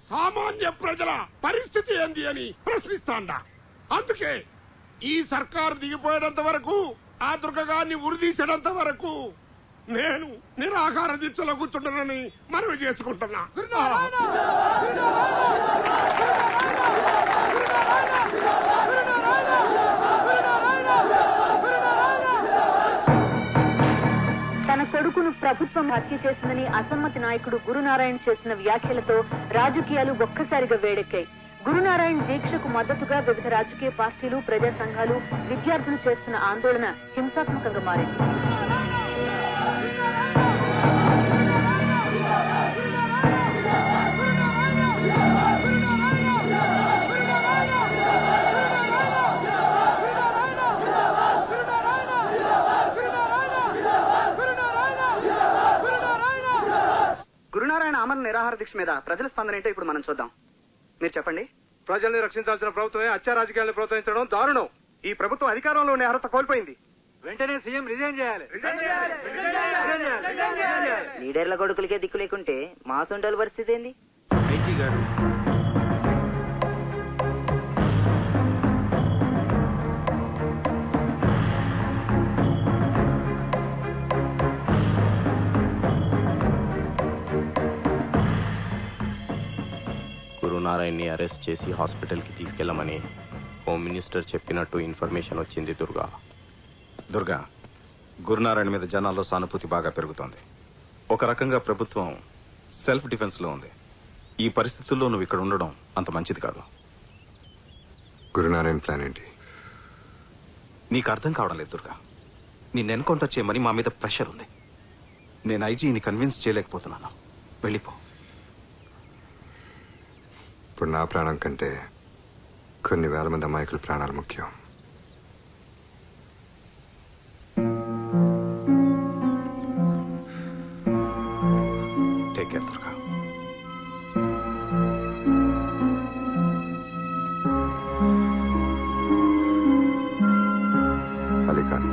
సామాన్య ప్రజల పరిస్థితి ఏంది అని ప్రశ్నిస్తాండా. అందుకే ఈ సర్కారు దిగిపోయేంత వరకు, ఆ దుర్గగాన్ని ఉరిదీసేంత వరకు నేను నిరాహార దీక్షలో కూర్చుంటానని మనవి చేసుకుంటున్నా. తన కొడుకును ప్రభుత్వం హత్య చేసిందని అసమ్మతి నాయకుడు గురునారాయణ చేసిన వ్యాఖ్యలతో రాజకీయాలు ఒక్కసారిగా వేడెక్కాయి. గురునారాయణ దీక్షకు మద్దతుగా వివిధ రాజకీయ పార్టీలు, ప్రజా సంఘాలు, విద్యార్థులు చేస్తున్న ఆందోళన హింసాత్మకంగా మారింది. గురునారాయణ అమర నిరాహార దీక్ష మీద ప్రజల స్పందన ఏంటో ఇప్పుడు మనం చూద్దాం. మీరు చెప్పండి. ప్రజల్ని రక్షించాల్సిన ప్రభుత్వమే హత్య రాజకీయాలను ప్రోత్సహించడం దారుణం. ఈ ప్రభుత్వం అధికారంలో ఉండే అర్హత కోల్పోయింది. వెంటనే సీఎం రిజైన్ చేయాలి. లీడర్ల కొడుకులకే దిక్కు లేకుంటే మా సొంటల పరిస్థితి ఏంది? ఐజీ గారు, గురునారాయణ్ని అరెస్ట్ చేసి హాస్పిటల్కి తీసుకెళ్లమని హోమ్ మినిస్టర్ చెప్పినట్టు ఇన్ఫర్మేషన్ వచ్చింది. దుర్గా, గురునారాయణ మీద జనాల్లో సానుభూతి బాగా పెరుగుతోంది. ఒక రకంగా ప్రభుత్వం సెల్ఫ్ డిఫెన్స్లో ఉంది. ఈ పరిస్థితుల్లో నువ్వు ఇక్కడ ఉండడం అంత మంచిది కాదు. గురునారాయణ ప్లాన్ ఏంటి? నీకు అర్థం కావడం లేదు దుర్గా. నిన్ను ఎన్కౌంటర్ చేయమని మా మీద ప్రెషర్ ఉంది. నేను ఐజీని కన్విన్స్ చేయలేకపోతున్నాను. వెళ్ళిపో. ఇప్పుడు నా ప్రాణం కంటే కొన్ని వేల మంది అమాయకుల ప్రాణాలు ముఖ్యం. Take care Durga. అలీఖాన్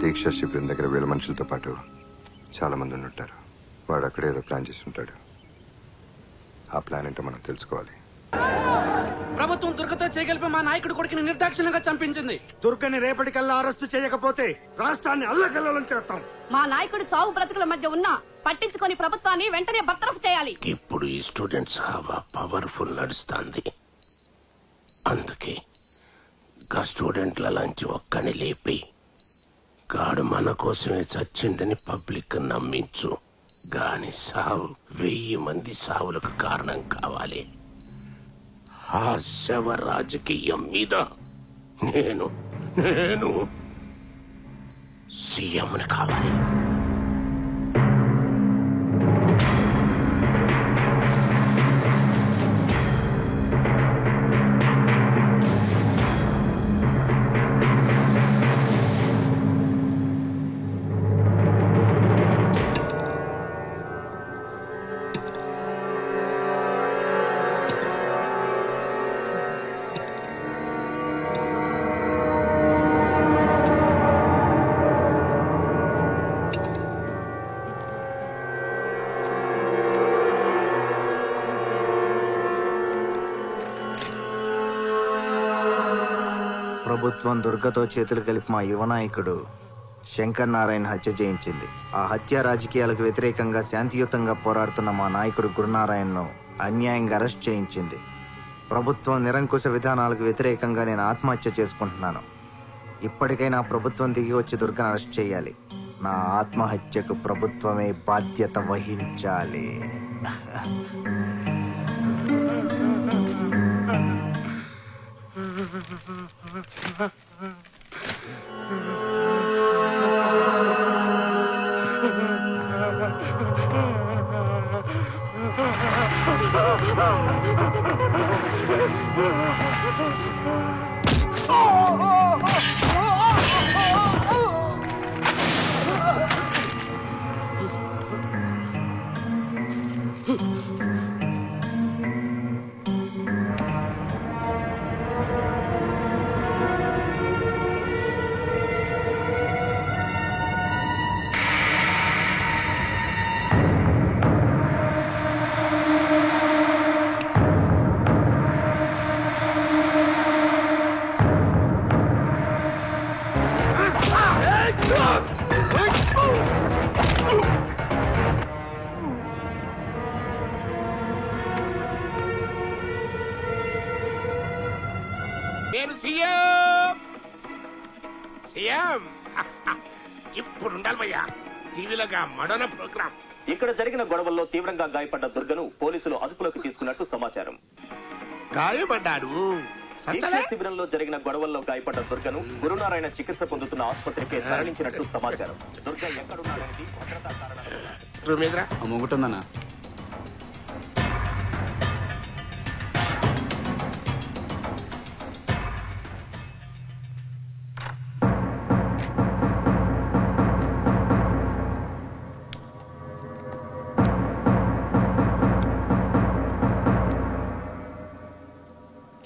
దీక్షా శిబిరం దగ్గర వేల మనుషులతో పాటు చాలా మంది ఉంటారు. వాడు అక్కడే ఏదో ప్లాన్ చేసి ఉంటాడు. ఆ ప్లాన్ ఏంటో మనం తెలుసుకోవాలి. ప్రభుత్వం దుర్గతో చేయగలిపి మా నాయకుడు కొడుకుని నిర్దాక్షిణ్యంగా చంపించింది. దుర్గని రేపటికల్లా అరెస్టు చేయకపోతే రాష్ట్రాన్ని అల్లకల్లోలం చేస్తాం. మా నాయకుడు చావు బ్రతుకుల మధ్య ఉన్నా పట్టించుకొని ప్రభుత్వాన్ని వెంటనే బర్తరఫ్ చేయాలి. ఇప్పుడు ఈ స్టూడెంట్స్ హవా పవర్ఫుల్ నడుస్తుంది. అందుకే గా స్టూడెంట్ల లాంటి ఒక్కని లేపి గాడు మన కోసమే చచ్చిందని పబ్లిక్ నమ్మించు. గాని సావు 1000 మంది సావులకు కారణం కావాలి. ఆ శవ రాజకీయం మీద నేను సీఎంని కావాలి. ప్రభుత్వం దుర్గతో చేతులు కలిపి మా యువ నాయకుడు శంకర్ నారాయణ హత్య చేయించింది. ఆ హత్య రాజకీయాలకు వ్యతిరేకంగా శాంతియుతంగా పోరాడుతున్న మా నాయకుడు గురునారాయణను అన్యాయంగా అరెస్ట్ చేయించింది. ప్రభుత్వం నిరంకుశ విధానాలకు వ్యతిరేకంగా నేను ఆత్మహత్య చేసుకుంటున్నాను. ఇప్పటికైనా ప్రభుత్వం దిగి వచ్చి దుర్గను అరెస్ట్ చేయాలి. నా ఆత్మహత్యకు ప్రభుత్వమే బాధ్యత వహించాలి. నేను సీఎం ఇప్పుడు ఉండాలి భయ్యా టీవీలోగా మడోన ప్రోగ్రామ్. ఇక్కడ జరిగిన గొడవల్లో తీవ్రంగా గాయపడ్డ దుర్గను పోలీసులు అదుపులోకి తీసుకున్నట్టు సమాచారం. గాయపడ్డాడు. శిబిరంలో జరిగిన గొడవల్లో గాయపడ్డ దుర్గను గురునారాయణ చికిత్స పొందుతున్న ఆసుపత్రికి తరలించినట్టు సమాచారం. దుర్గ ఎక్కడున్నాడనేది భద్రతా కారణాలు. మొగుటుందన్నా.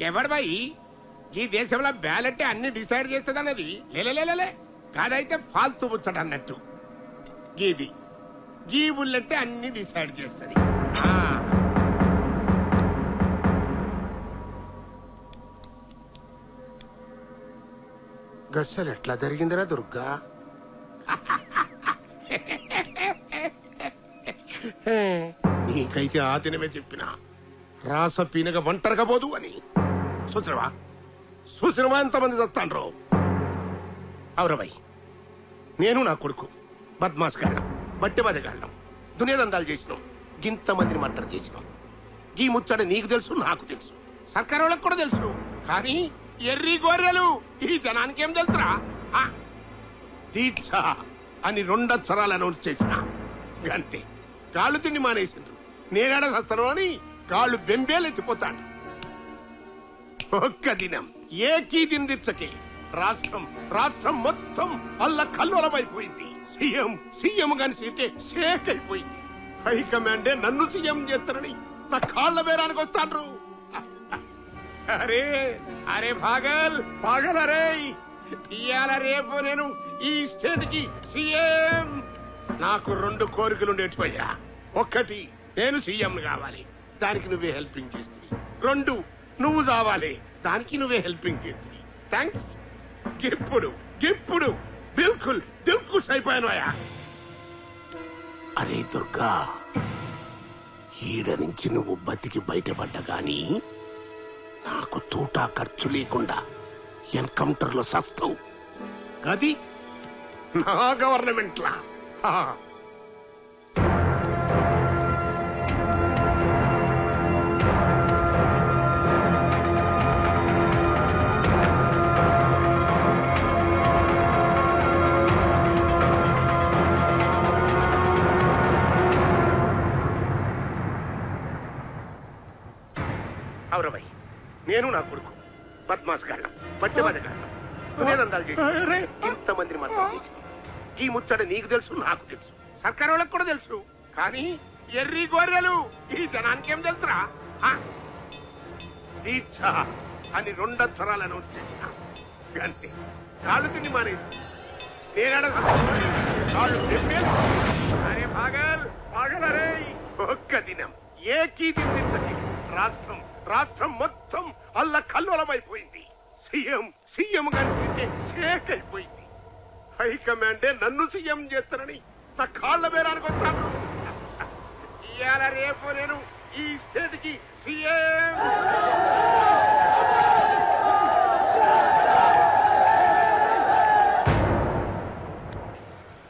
ఎవడు బాయి ఈ దేశంలో బ్యాలెట్ అన్ని డిసైడ్ చేస్తుంది అన్నది లేలే కాదైతే ఫాల్తూ ముచ్చట అన్నట్టు. గీది గీ బుల్లెట్ అన్ని డిసైడ్ చేస్తుంది. గస్సలు ఎట్లా జరిగిందిరా దుర్గా? నీకైతే ఆ దినమే చెప్పినా రాస పీనగా ఒంటరిగా పోదు అని. చూసినవా ఎంతమంది చస్తాండ్రో? అవురబాయ్, నేను నా కొడుకు బద్మాస్ గాళ్ళం, బట్టి బదగాళ్ళం, దునియాదందాలు చేసినాం, గింతమందిని మర్డర్ చేసినాం. ఈ ముచ్చట నీకు తెలుసు, నాకు తెలుసు, సర్కారు వాళ్ళకి కూడా తెలుసు. కానీ ఎర్రి గొర్రెలు ఈ జనానికి ఏం తెలుసురా? దీక్ష అని 2 అక్షరాలు అనౌన్స్ చేసిన అంతే. కాళ్ళు తిండి మానేసిండ్రు. నేనాడ సస్తాను అని కాళ్ళు బెంబేలెత్తిపోతాడు. ఒక్క దినం ఏకీ దిందిచ్చకే రాష్ట్రం మొత్తం అల్ల కల్లోలమైపోయింది. సీఎం గాని సీటే షేక్ అయిపోయింది. హైకమాండే నన్ను సీఎం చేస్తారని నా కాళ్ళ బేరానికి వస్తాండ్రు. అరే పాగల్ అరే, ఇవాళ రేపు నేను ఈ స్టేట్ కి సీఎం. నాకు 2 కోరికలుండేటివయ్యా. 1, నేను సీఎం కావాలి, దానికి నువ్వే హెల్పింగ్ చేస్తుంది. 2, నువ్వు కావాలి, దానికి నువ్వే హెల్పింగ్ చేస్తుంది. థ్యాంక్స్. ఇప్పుడు బిల్కుల్ దిల్కుష్ అయిపోయాను అయ్యా. అరే దుర్గా, ఈడ నుంచి నువ్వు బతికి బయటపడ్డా గాని నాకు తూటా ఖర్చు లేకుండా ఎన్కౌంటర్ లో సస్తావు. అది నా గవర్నమెంట్ లా. అవురవై, నేను నా కొడుకు బద్మాస్ గాళ్ళం, మధ్యమదగాళ్ళం, సునేదందాలు చేసి ఇంతమందిని మాత్రం చేసి ఈ ముచ్చట నీకు తెలుసు, నాకు తెలుసు, సర్కారు వాళ్ళకి కూడా తెలుసు. కానీ ఎర్రి గొర్రెలు ఈ జనానికి ఏం తెలుసురా? దీక్ష అని 2 అక్షరాలు అనౌన్స్ చేసిన అంతే. కాళ్ళు తిండి మానేసి నేనాడ కాళ్ళు తెప్పేది. అరే పాగల్ అరే, ఒక్క దినం ఏకీ దిందించకి రాష్ట్రం మొత్తం అల్ల కల్లోలమైపోయింది. సీఎం గారి షేక్ అయిపోయింది. హైకమాండే నన్ను సీఎం చేస్తారని నా కాళ్ళ బేరానికి వస్తాను. ఇవాళ రేపు నేను ఈ స్టేట్ కి సీఎం.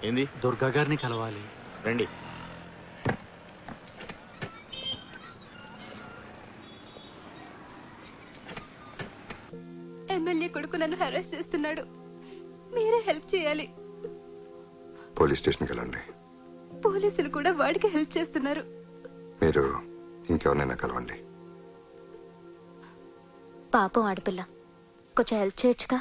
ఏంది? దుర్గా గారిని కలవాలి. రండి. ఎమ్మెల్యే కొడుకు నన్ను హెరాస్ చేస్తున్నాడు, మీరే హెల్ప్ చేయాలి. పోలీస్ స్టేషన్కి వెళ్ళండి. పోలీసులు కూడా వాడికి హెల్ప్ చేస్తున్నారు. మీరు ఇంకెవరినైనా కలవండి. పాపం ఆడపిల్ల, కొంచెం హెల్ప్ చేయొచ్చుగా.